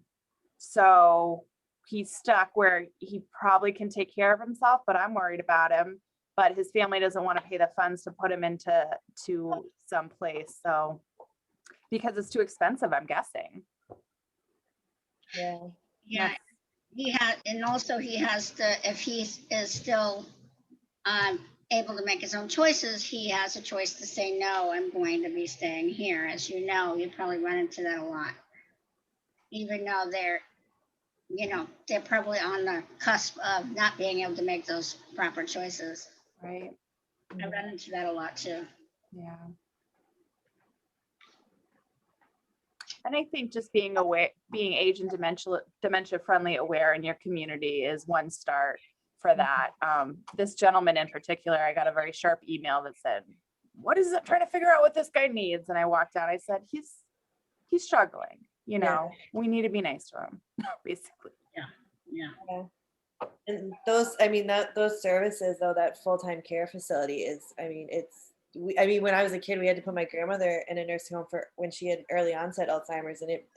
So he's stuck where he probably can take care of himself, but I'm worried about him. But his family doesn't want to pay the funds to put him into some place. So because it's too expensive, I'm guessing. Yeah, he has to, if he is still able to make his own choices, he has a choice to say, no, I'm going to be staying here. As you know, you probably run into that a lot. Even though they're probably on the cusp of not being able to make those proper choices. Right. I run into that a lot too. Yeah. And I think just being age and dementia friendly aware in your community is one start for that. This gentleman in particular, I got a very sharp email that said, what is it, trying to figure out what this guy needs? And I walked out, I said, he's struggling, we need to be nice to him, basically. Yeah. And those services, though, that full-time care facility is, when I was a kid, we had to put my grandmother in a nursing home for when she had early onset Alzheimer's, and it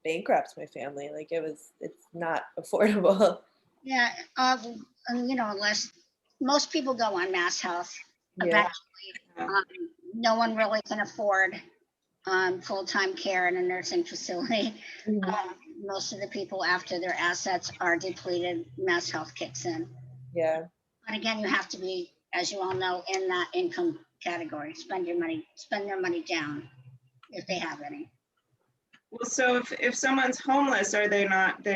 bankrupts my family. Like it's not affordable. Yeah. Unless most people go on MassHousing, eventually, no one really can afford full-time care in a nursing facility. Most of the people, after their assets are depleted, MassHealth kicks in. Yeah. But again, you have to be, as you all know, in that income category. Spend their money down if they have any. Well, so if someone's homeless, they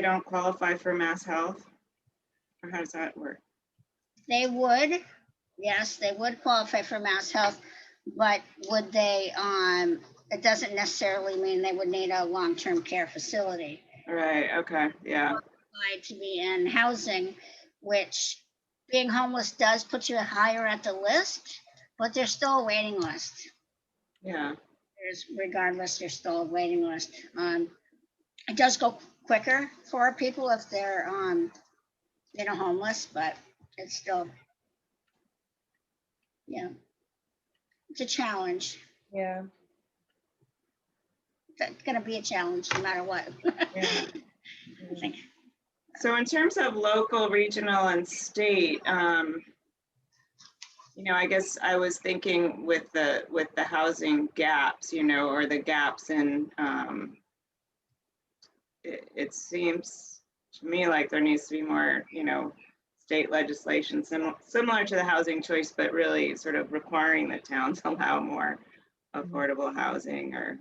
don't qualify for MassHealth? Or how does that work? They would, yes, they would qualify for MassHealth, but would they, it doesn't necessarily mean they would need a long-term care facility. Right, okay, yeah. To be in housing, which being homeless does put you higher at the list, but there's still a waiting list. Yeah. Regardless, there's still a waiting list. It does go quicker for people if they're homeless, but it's still, it's a challenge. Yeah. It's going to be a challenge no matter what. Yeah. I think. So in terms of local, regional, and state, I guess I was thinking with the housing gaps, or the gaps in, it seems to me like there needs to be more, state legislation similar to the housing choice, but really sort of requiring that towns allow more affordable housing, or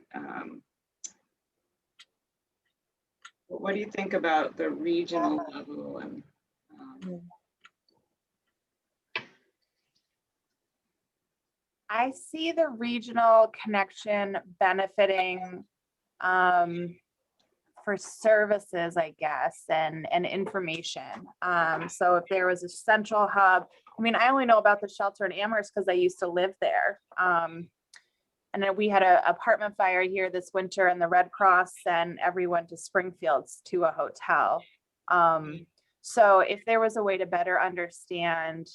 What do you think about the regional level and I see the regional connection benefiting for services, I guess, and information. So if there was a central hub, I mean, I only know about the shelter in Amherst because I used to live there. And then we had an apartment fire here this winter, and the Red Cross sent everyone to Springfields to a hotel. So if there was a way to better understand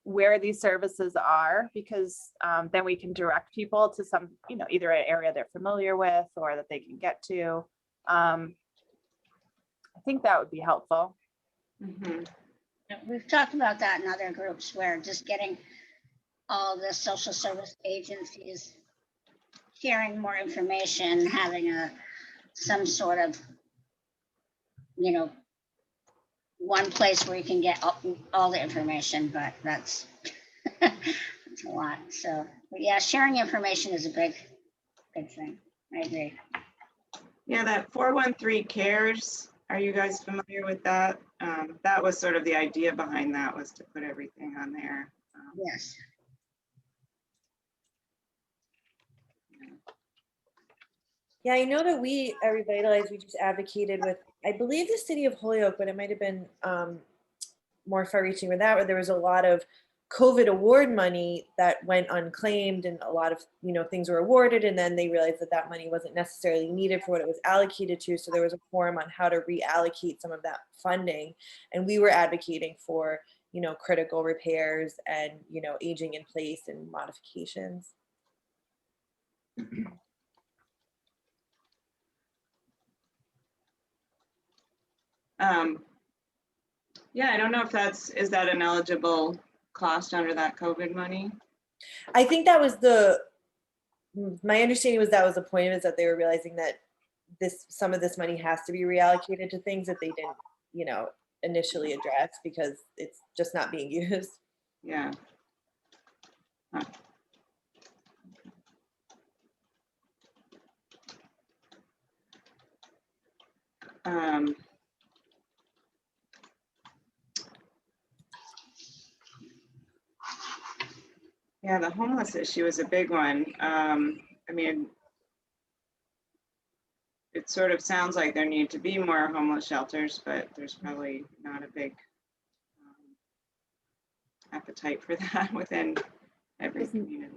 where these services are, because then we can direct people to some, you know, either an area they're familiar with or that they can get to. I think that would be helpful. Mhm. We've talked about that in other groups where just getting all the social service agencies sharing more information, having some sort of, you know, one place where you can get all the information, but that's that's a lot. So, but yeah, sharing information is a big thing. I agree. Yeah, that 413 cares. Are you guys familiar with that? That was sort of the idea behind that, was to put everything on there. Yes. Yeah, I know that we at Revitalize, we just advocated with, I believe, the city of Holyoke, but it might have been more far-reaching with that, where there was a lot of COVID award money that went unclaimed, and a lot of, you know, things were awarded, and then they realized that that money wasn't necessarily needed for what it was allocated to. So there was a forum on how to reallocate some of that funding, and we were advocating for, you know, critical repairs and, you know, aging in place and modifications. Yeah, I don't know if is that an eligible cost under that COVID money? I think that was my understanding was that was the point of it, is that they were realizing that some of this money has to be reallocated to things that they didn't, you know, initially address because it's just not being used. Yeah. Huh. Yeah, the homeless issue is a big one. I mean, it sort of sounds like there need to be more homeless shelters, but there's probably not a big appetite for that within every community.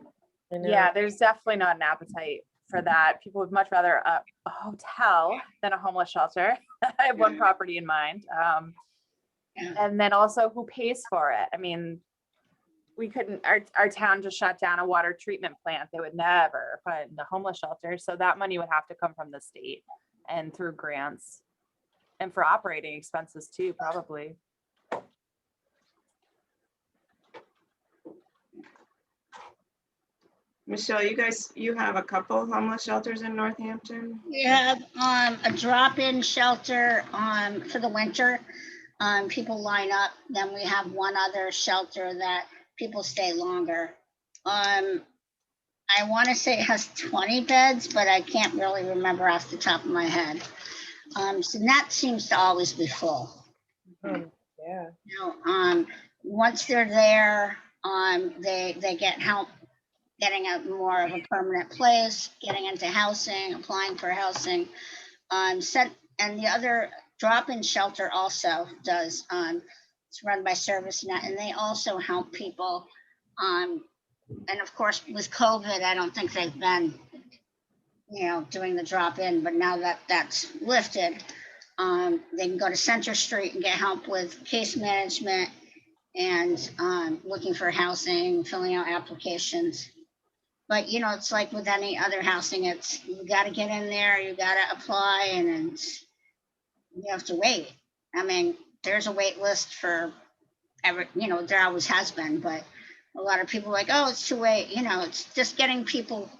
Yeah, there's definitely not an appetite for that. People would much rather a hotel than a homeless shelter. I have one property in mind. And then also who pays for it? I mean, we couldn't, our town just shut down a water treatment plant. They would never fund the homeless shelter. So that money would have to come from the state and through grants and for operating expenses too, probably. Michelle, you have a couple homeless shelters in Northampton? We have a drop-in shelter for the winter. People line up. Then we have one other shelter that people stay longer. I want to say it has 20 beds, but I can't really remember off the top of my head. So that seems to always be full. Yeah. You know, once they're there, they get help getting a more of a permanent place, getting into housing, applying for housing. And the other drop-in shelter also does. It's run by ServiceNet, and they also help people. And of course, with COVID, I don't think they've been, you know, doing the drop-in. But now that that's lifted, they can go to Center Street and get help with case management and looking for housing, filling out applications. But, you know, it's like with any other housing, you got to get in there, you got to apply, and you have to wait. I mean, there's a wait list for you know, there always has been, but a lot of people are like, oh, it's too late. You know, it's just getting people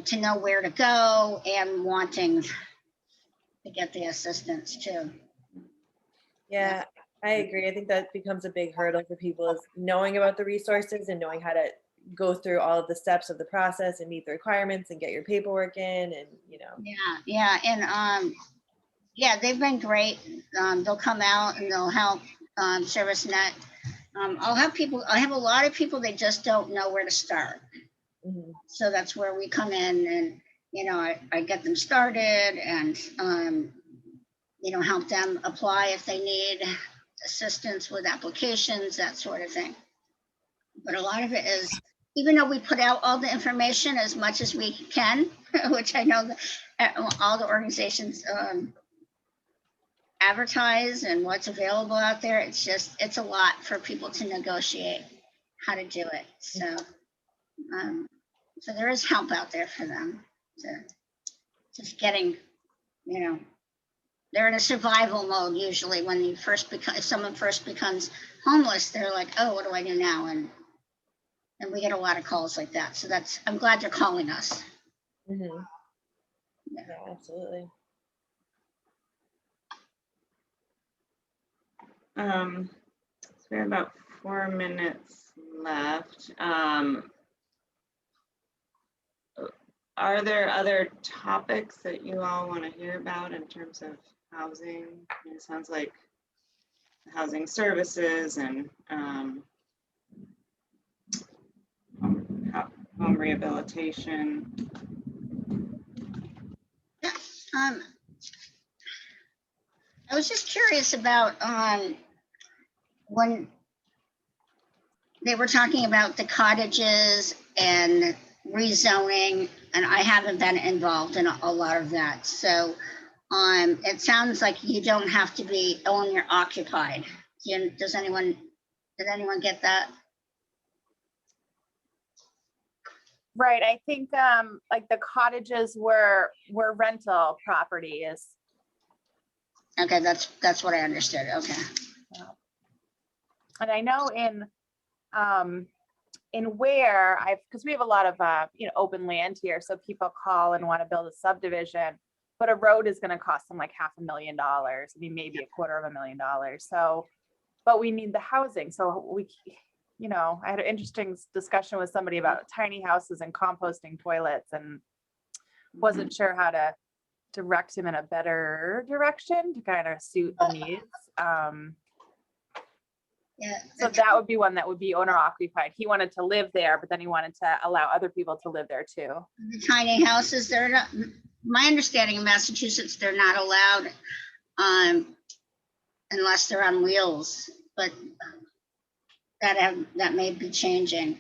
to know where to go and wanting to get the assistance too. Yeah, I agree. I think that becomes a big hurdle for people, is knowing about the resources and knowing how to go through all of the steps of the process and meet the requirements and get your paperwork in, and, you know. Yeah. And Yeah, they've been great. They'll come out and they'll help service net. I have a lot of people that just don't know where to start. Mhm. So that's where we come in and, I get them started and, help them apply if they need assistance with applications, that sort of thing. But a lot of it is, even though we put out all the information as much as we can, which I know that all the organizations advertise and what's available out there, it's a lot for people to negotiate how to do it. So, so there is help out there for them. Just getting, they're in a survival mode usually when if someone first becomes homeless, they're like, oh, what do I do now? And we get a lot of calls like that. So I'm glad they're calling us. Mhm. Yeah. Yeah, absolutely. So we have about 4 minutes left. Are there other topics that you all want to hear about in terms of housing? It sounds like housing services and home rehabilitation. I was just curious about when they were talking about the cottages and rezoning, and I haven't been involved in a lot of that. So it sounds like you don't have to be owner occupied. Did anyone get that? Right. I think like the cottages were rental properties. Okay, that's what I understood. Okay. And I know in where because we have a lot of open land here, so people call and want to build a subdivision, but a road is going to cost them like $500,000. I mean, maybe $250,000. So, but we need the housing. So we, I had an interesting discussion with somebody about tiny houses and composting toilets, and wasn't sure how to direct him in a better direction to kind of suit the needs. Yeah. So that would be one that would be owner occupied. He wanted to live there, but then he wanted to allow other people to live there too. The tiny houses, they're not, my understanding in Massachusetts, they're not allowed unless they're on wheels, but that may be changing.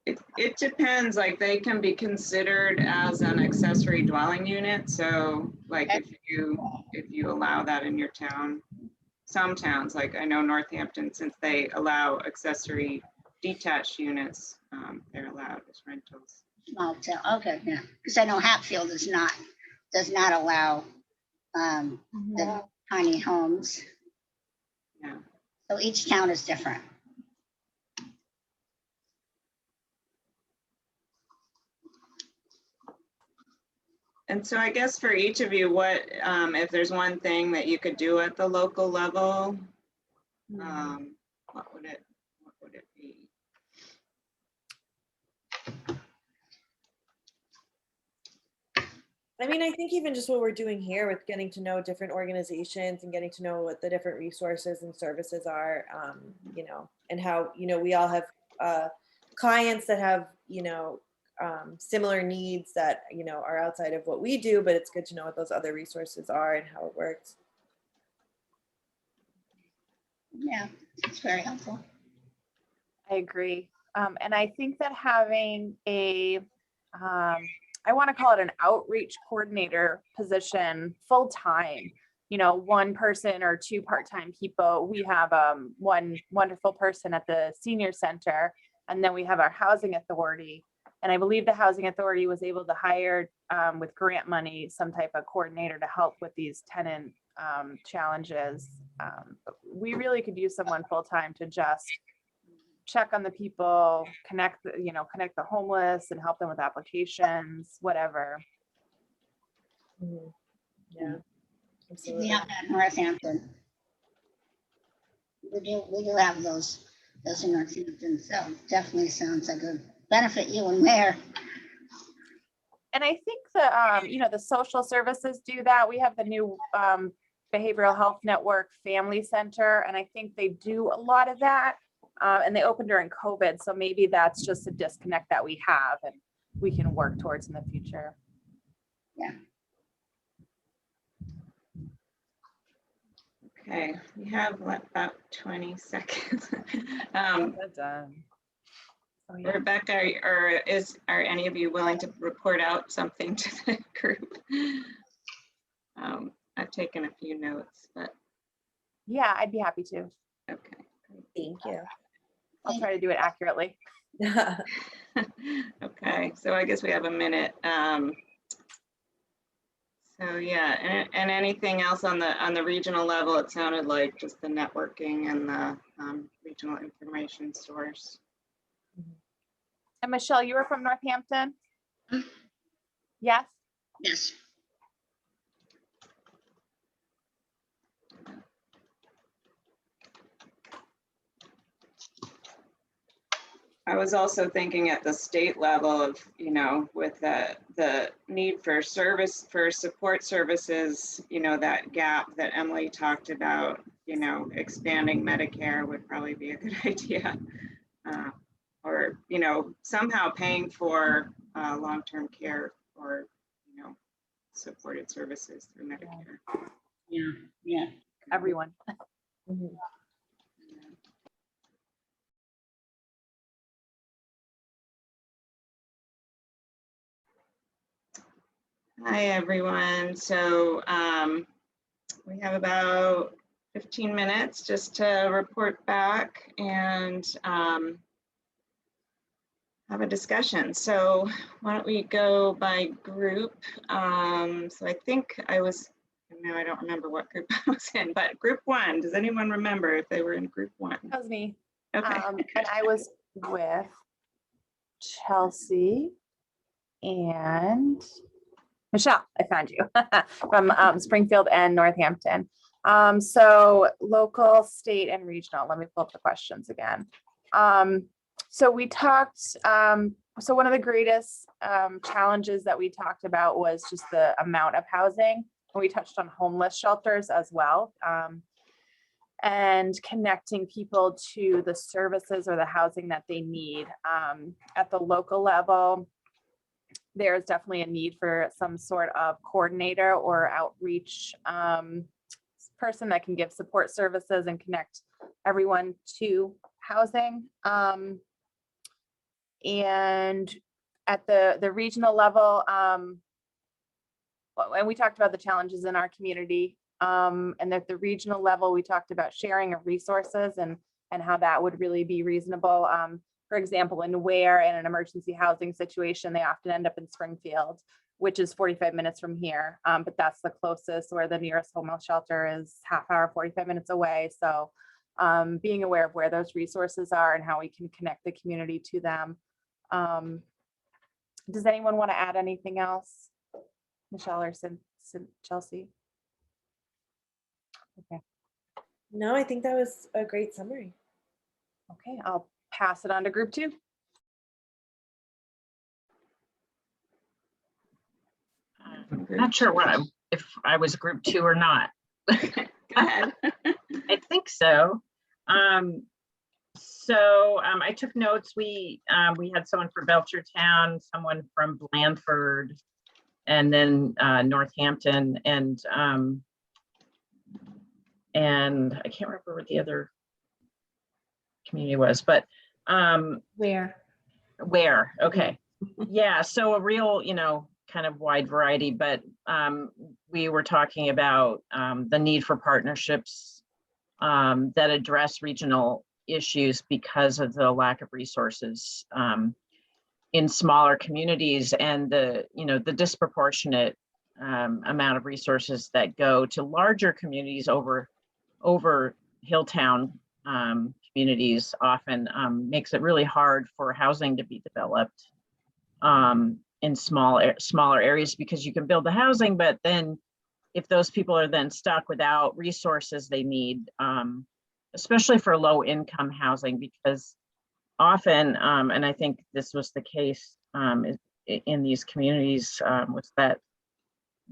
It depends, like they can be considered as an accessory dwelling unit. So like if you allow that in your town, some towns, like I know Northampton, since they allow accessory detached units, they're allowed as rentals. Small town, okay, yeah, because I know Hatfield does not allow the tiny homes. Yeah. So each town is different. And so I guess for each of you, what if there's one thing that you could do at the local level, what would it be? I mean, I think even just what we're doing here with getting to know different organizations and getting to know what the different resources and services are, and how, we all have clients that have, similar needs that, are outside of what we do, but it's good to know what those other resources are and how it works. Yeah, it's very helpful. I agree. And I think that having I want to call it an outreach coordinator position full-time, one person or two part-time people. We have one wonderful person at the senior center, and then we have our housing authority. And I believe the housing authority was able to hire with grant money, some type of coordinator to help with these tenant challenges. We really could use someone full-time to just check on the people, connect the homeless and help them with applications, whatever. Mm-hmm. Yeah, absolutely. We have that in Northampton. We do have those in Northampton, so definitely sounds like a benefit you and Mayor. And I think the, you know, the social services do that. We have the new Behavioral Health Network Family Center, and I think they do a lot of that. And they opened during COVID. So maybe that's just a disconnect that we have and we can work towards in the future. Yeah. Okay, we have about 20 seconds. Oh, yeah. Rebecca, are any of you willing to report out something to the group? I've taken a few notes, but Yeah, I'd be happy to. okay. Thank you. I'll try to do it accurately. Okay, so I guess we have a minute. So yeah, and anything else on the regional level? It sounded like just the networking and the regional information source. And Michelle, you were from Northampton? Yes? Yes. I was also thinking at the state level of, you know, with the need for support services, you know, that gap that Emily talked about, you know, expanding Medicare would probably be a good idea. Or, you know, somehow paying for long-term care or, you know, supported services through Medicare. Yeah, yeah. Everyone. Mhm. Hi, everyone. So we have about 15 minutes just to report back and have a discussion. So why don't we go by group? So I think I don't remember what group I was in, but group 1, does anyone remember if they were in group 1? That was me. Okay. And I was with Chelsea and Michelle. I found you from Springfield and Northampton. So local, state, and regional. Let me pull up the questions again. So we talked, so one of the greatest challenges that we talked about was just the amount of housing. And we touched on homeless shelters as well. And connecting people to the services or the housing that they need. At the local level, there's definitely a need for some sort of coordinator or outreach person that can give support services and connect everyone to housing. And at the regional level, and we talked about the challenges in our community. And at the regional level, we talked about sharing of resources and how that would really be reasonable. For example, in Ware, in an emergency housing situation, they often end up in Springfield, which is 45 minutes from here. But that's the closest, where the nearest homeless shelter is half hour, 45 minutes away. So being aware of where those resources are and how we can connect the community to them. Does anyone want to add anything else? Michelle or Chelsea? Okay. No, I think that was a great summary. Okay, I'll pass it on to group 2. Not sure if I was group 2 or not. Go ahead. I think so. I took notes. We had someone from Belchertown, someone from Blandford, and then Northampton, and I can't remember what the other community was, but Where? Okay. Yeah, so a real, kind of wide variety, but we were talking about the need for partnerships that address regional issues because of the lack of resources in smaller communities, and the disproportionate amount of resources that go to larger communities over Hilltown communities often makes it really hard for housing to be developed in smaller areas, because you can build the housing, but then if those people are then stuck without resources they need, especially for low income housing, because often, and I think this was the case in these communities was that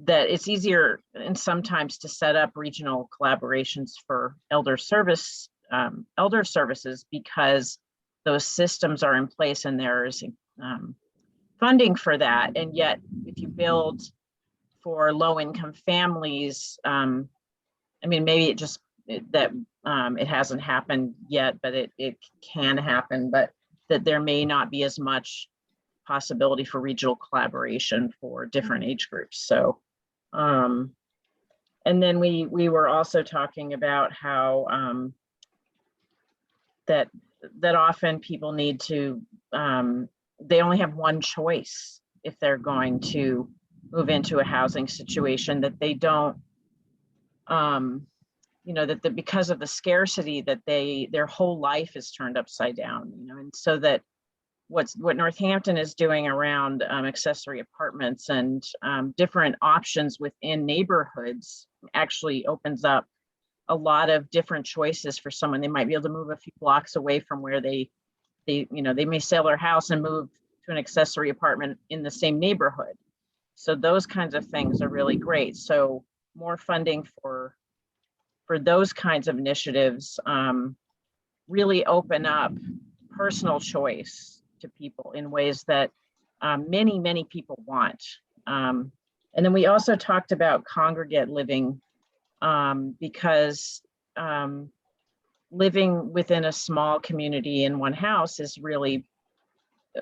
it's easier and sometimes to set up regional collaborations for elder services because those systems are in place and there's funding for that. And yet, if you build for low-income families, I mean, maybe it just it hasn't happened yet, but it can happen. But that there may not be as much possibility for regional collaboration for different age groups. So, and then we were also talking about how that often people need to, they only have one choice if they're going to move into a housing situation, that they don't, that because of the scarcity that their whole life is turned upside down, and so that what Northampton is doing around accessory apartments and different options within neighborhoods actually opens up a lot of different choices for someone. They might be able to move a few blocks away from where they may sell their house and move to an accessory apartment in the same neighborhood. So those kinds of things are really great. So more funding for those kinds of initiatives really open up personal choice to people in ways that many people want. And then we also talked about congregate living because living within a small community in one house is really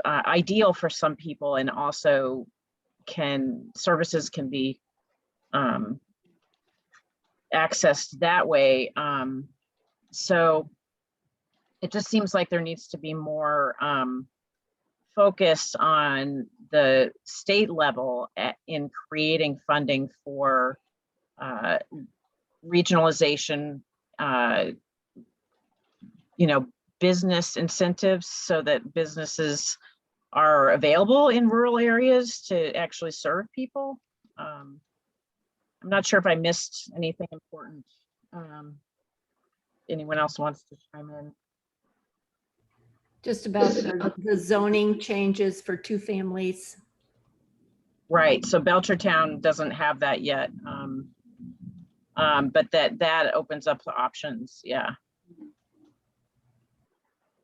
ideal for some people, and also services can be accessed that way. So it just seems like there needs to be more focus on the state level in creating funding for regionalization, business incentives so that businesses are available in rural areas to actually serve people. I'm not sure if I missed anything important. Anyone else wants to chime in? Just about the zoning changes for 2 families. Right, so Belchertown doesn't have that yet. But that opens up the options, yeah.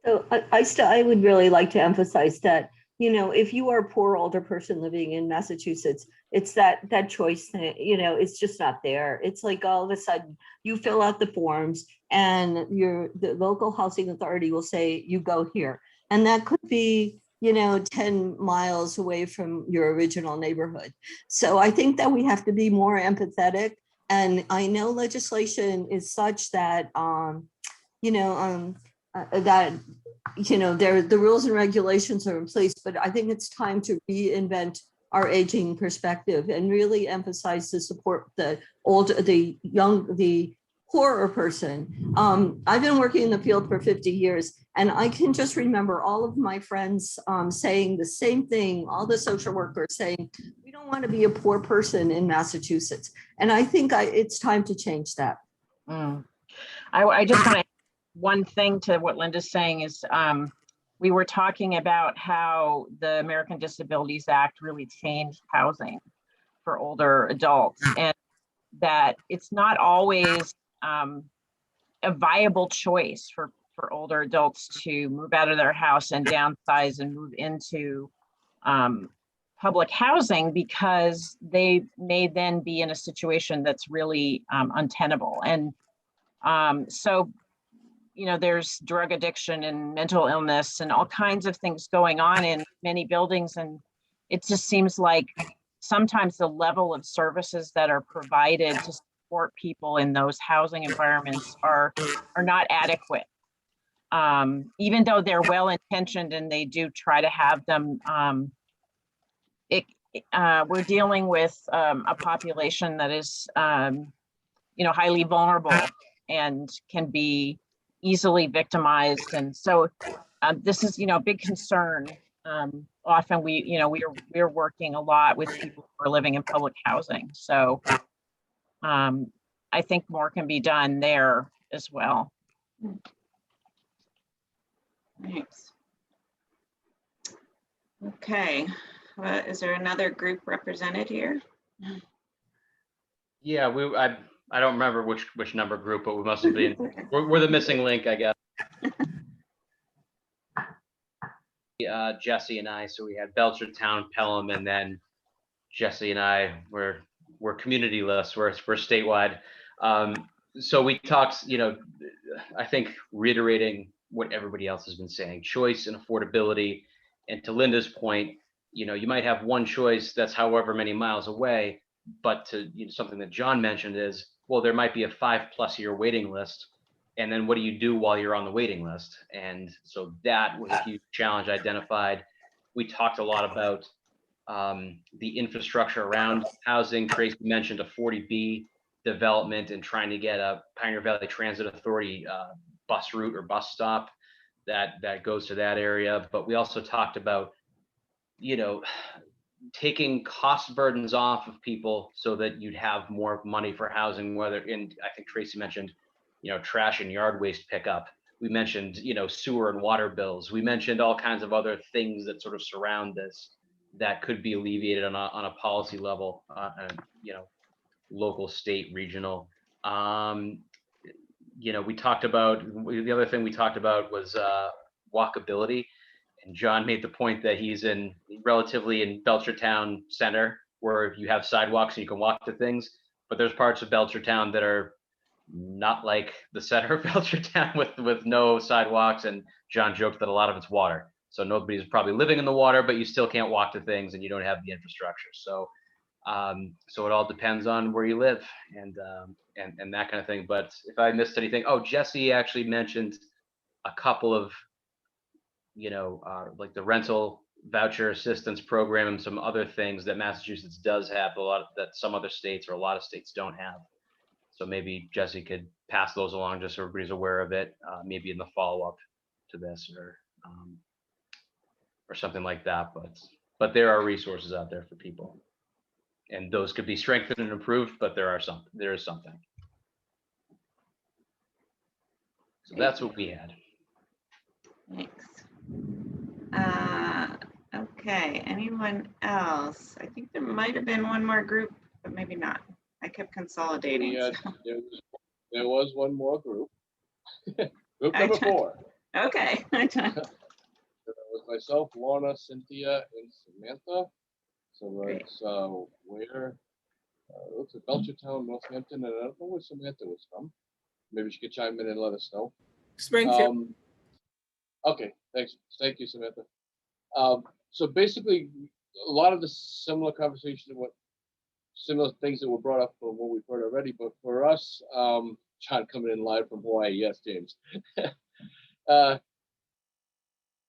So I would really like to emphasize that, if you are a poor older person living in Massachusetts, it's that choice thing, it's just not there. It's like all of a sudden you fill out the forms and the local housing authority will say, you go here. And that could be, 10 miles away from your original neighborhood. So I think that we have to be more empathetic. And I know legislation is such that, the rules and regulations are in place, but I think it's time to reinvent our aging perspective and really emphasize to support the poorer person. I've been working in the field for 50 years, and I can just remember all of my friends saying the same thing, all the social workers saying, we don't want to be a poor person in Massachusetts. And I think it's time to change that. I just want to add one thing to what Linda's saying is we were talking about how the American Disabilities Act really changed housing for older adults, and that it's not always a viable choice for older adults to move out of their house and downsize and move into public housing, because they may then be in a situation that's really untenable. And so, there's drug addiction and mental illness and all kinds of things going on in many buildings. And it just seems like sometimes the level of services that are provided to support people in those housing environments are not adequate. Even though they're well-intentioned and they do try to have them, we're dealing with a population that is, highly vulnerable and can be easily victimized. And so this is, a big concern. Often we're working a lot with people who are living in public housing. So I think more can be done there as well. Thanks. Okay. is there another group represented here? Yeah, I don't remember which number group, but we must have been, we're the missing link, I guess. Jesse and I, so we had Belchertown, Pelham, and then Jesse and I we're community lists, we're statewide. So we talked, I think reiterating what everybody else has been saying, choice and affordability. And to Linda's point, you might have one choice that's however many miles away, but to something that John mentioned is, well, there might be a 5+ year waiting list. And then what do you do while you're on the waiting list? And so that was a huge challenge identified. We talked a lot about the infrastructure around housing. Tracy mentioned a 40B development and trying to get a Pioneer Valley Transit Authority bus route or bus stop that goes to that area. But we also talked about, taking cost burdens off of people so that you'd have more money for housing, whether in, I think Tracy mentioned, trash and yard waste pickup. We mentioned, sewer and water bills. We mentioned all kinds of other things that sort of surround this that could be alleviated on a policy level, local, state, regional. We talked about, the other thing we talked about was walkability. And John made the point that he's relatively in Belchertown Center, where you have sidewalks and you can walk to things, but there's parts of Belchertown that are not like the center of Belchertown with no sidewalks. And John joked that a lot of it's water. So nobody's probably living in the water, but you still can't walk to things and you don't have the infrastructure. So it all depends on where you live and that kind of thing. But if I missed anything, Jesse actually mentioned a couple of, like the rental voucher assistance program and some other things that Massachusetts does have that some other states or a lot of states don't have. So maybe Jesse could pass those along just so everybody's aware of it, maybe in the follow-up to this or something like that. But there are resources out there for people, and those could be strengthened and improved, but there is something. So that's what we had. Thanks. Okay, anyone else? I think there might have been one more group, but maybe not. I kept consolidating. Yeah, so. there was one more group. Group number 4. Okay. With myself, Lorna, Cynthia, and Samantha. So it's where it looks like Belchertown, Northampton, and I don't know where Samantha was from. Maybe she could chime in and let us know. Springfield. Okay, thanks. Thank you, Samantha. So basically, a lot of the similar conversations, similar things that were brought up from what we've heard already, but for us, John coming in live from Hawaii, yes, James.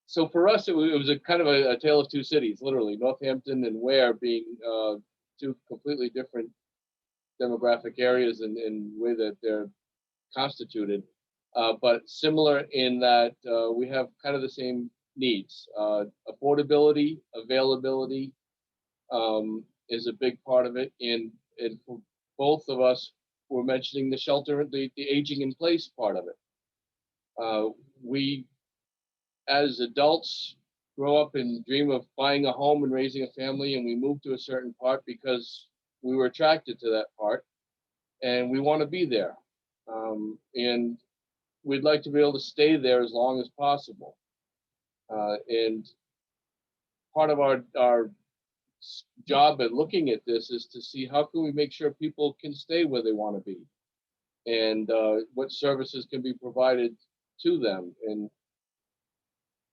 So for us, it was a kind of a tale of two cities, literally, Northampton and Ware being two completely different demographic areas in way that they're constituted, but similar in that we have kind of the same needs. Affordability, availability is a big part of it, and for both of us, we're mentioning the shelter, the aging in place part of it. We, as adults, grow up and dream of buying a home and raising a family, and we move to a certain part because we were attracted to that part, and we want to be there. And we'd like to be able to stay there as long as possible. And part of our job at looking at this is to see how can we make sure people can stay where they want to be, and what services can be provided to them. And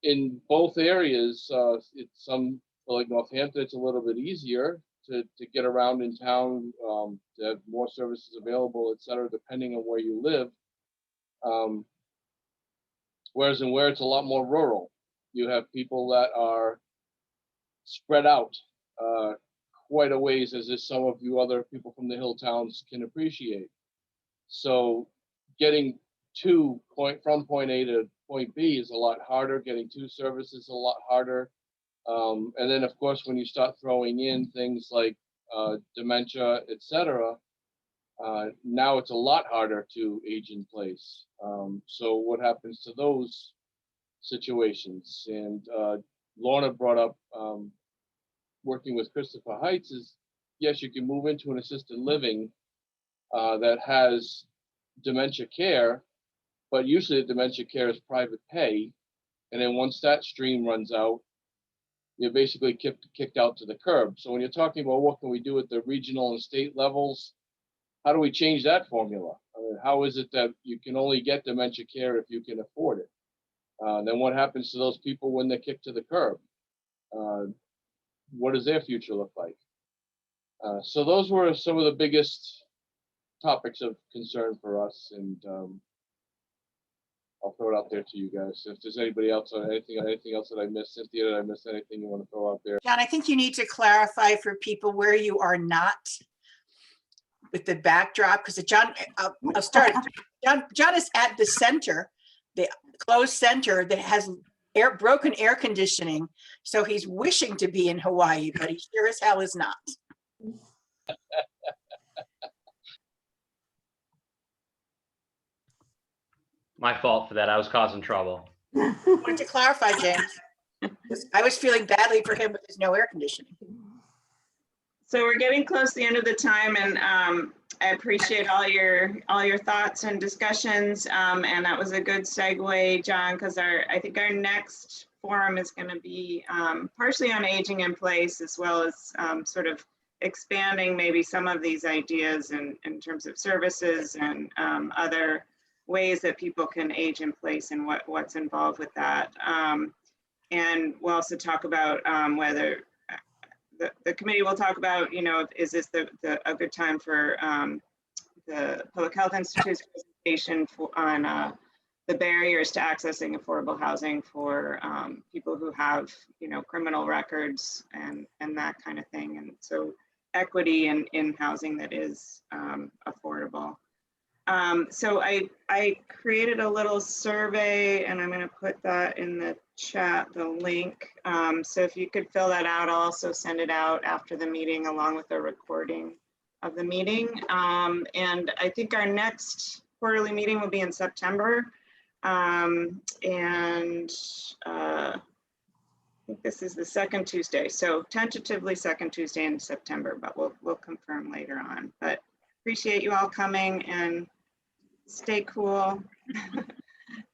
in both areas, it's some, like Northampton, it's a little bit easier to get around in town, to have more services available, et cetera, depending on where you live. Whereas in Ware, it's a lot more rural. You have people that are spread out quite a ways, as is some of you other people from the hill towns can appreciate. So getting from point A to point B is a lot harder. Getting to services is a lot harder. And then, of course, when you start throwing in things like dementia, et cetera, now it's a lot harder to age in place. So what happens to those situations? And Lorna brought up working with Christopher Heights is, yes, you can move into an assisted living that has dementia care, but usually the dementia care is private pay. And then once that stream runs out, you're basically kicked out to the curb. So when you're talking about what can we do at the regional and state levels, how do we change that formula? I mean, how is it that you can only get dementia care if you can afford it? Then what happens to those people when they're kicked to the curb? What does their future look like? So those were some of the biggest topics of concern for us, and I'll throw it out there to you guys. If there's anybody else on anything else that I missed, Cynthia, did I miss anything you want to throw out there? John, I think you need to clarify for people where you are not with the backdrop, because John, I'll start. John is at the center, the closed center that has broken air conditioning. So he's wishing to be in Hawaii, but he sure as hell is not. My fault for that. I was causing trouble. I wanted to clarify, James. I was feeling badly for him with his no air conditioning. So we're getting close to the end of the time, and I appreciate all your thoughts and discussions. And that was a good segue, John, because I think our next forum is going to be partially on aging in place, as well as sort of expanding maybe some of these ideas in terms of services and other ways that people can age in place and what's involved with that. And we'll also talk about whether the committee will talk about, is this a good time for the Public Health Institute's presentation on the barriers to accessing affordable housing for people who have, criminal records and that kind of thing. And so equity in housing that is affordable. So I created a little survey, and I'm going to put that in the chat, the link. So if you could fill that out, I'll also send it out after the meeting along with a recording of the meeting. And I think our next quarterly meeting will be in September. I think this is the second Tuesday. So tentatively second Tuesday in September, but we'll confirm later on. But appreciate you all coming, and stay cool.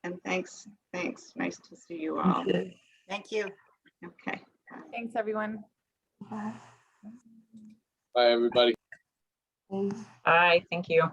And thanks. Nice to see you all. Thank you. Okay. Thanks, everyone. Bye, everybody. Bye, thank you.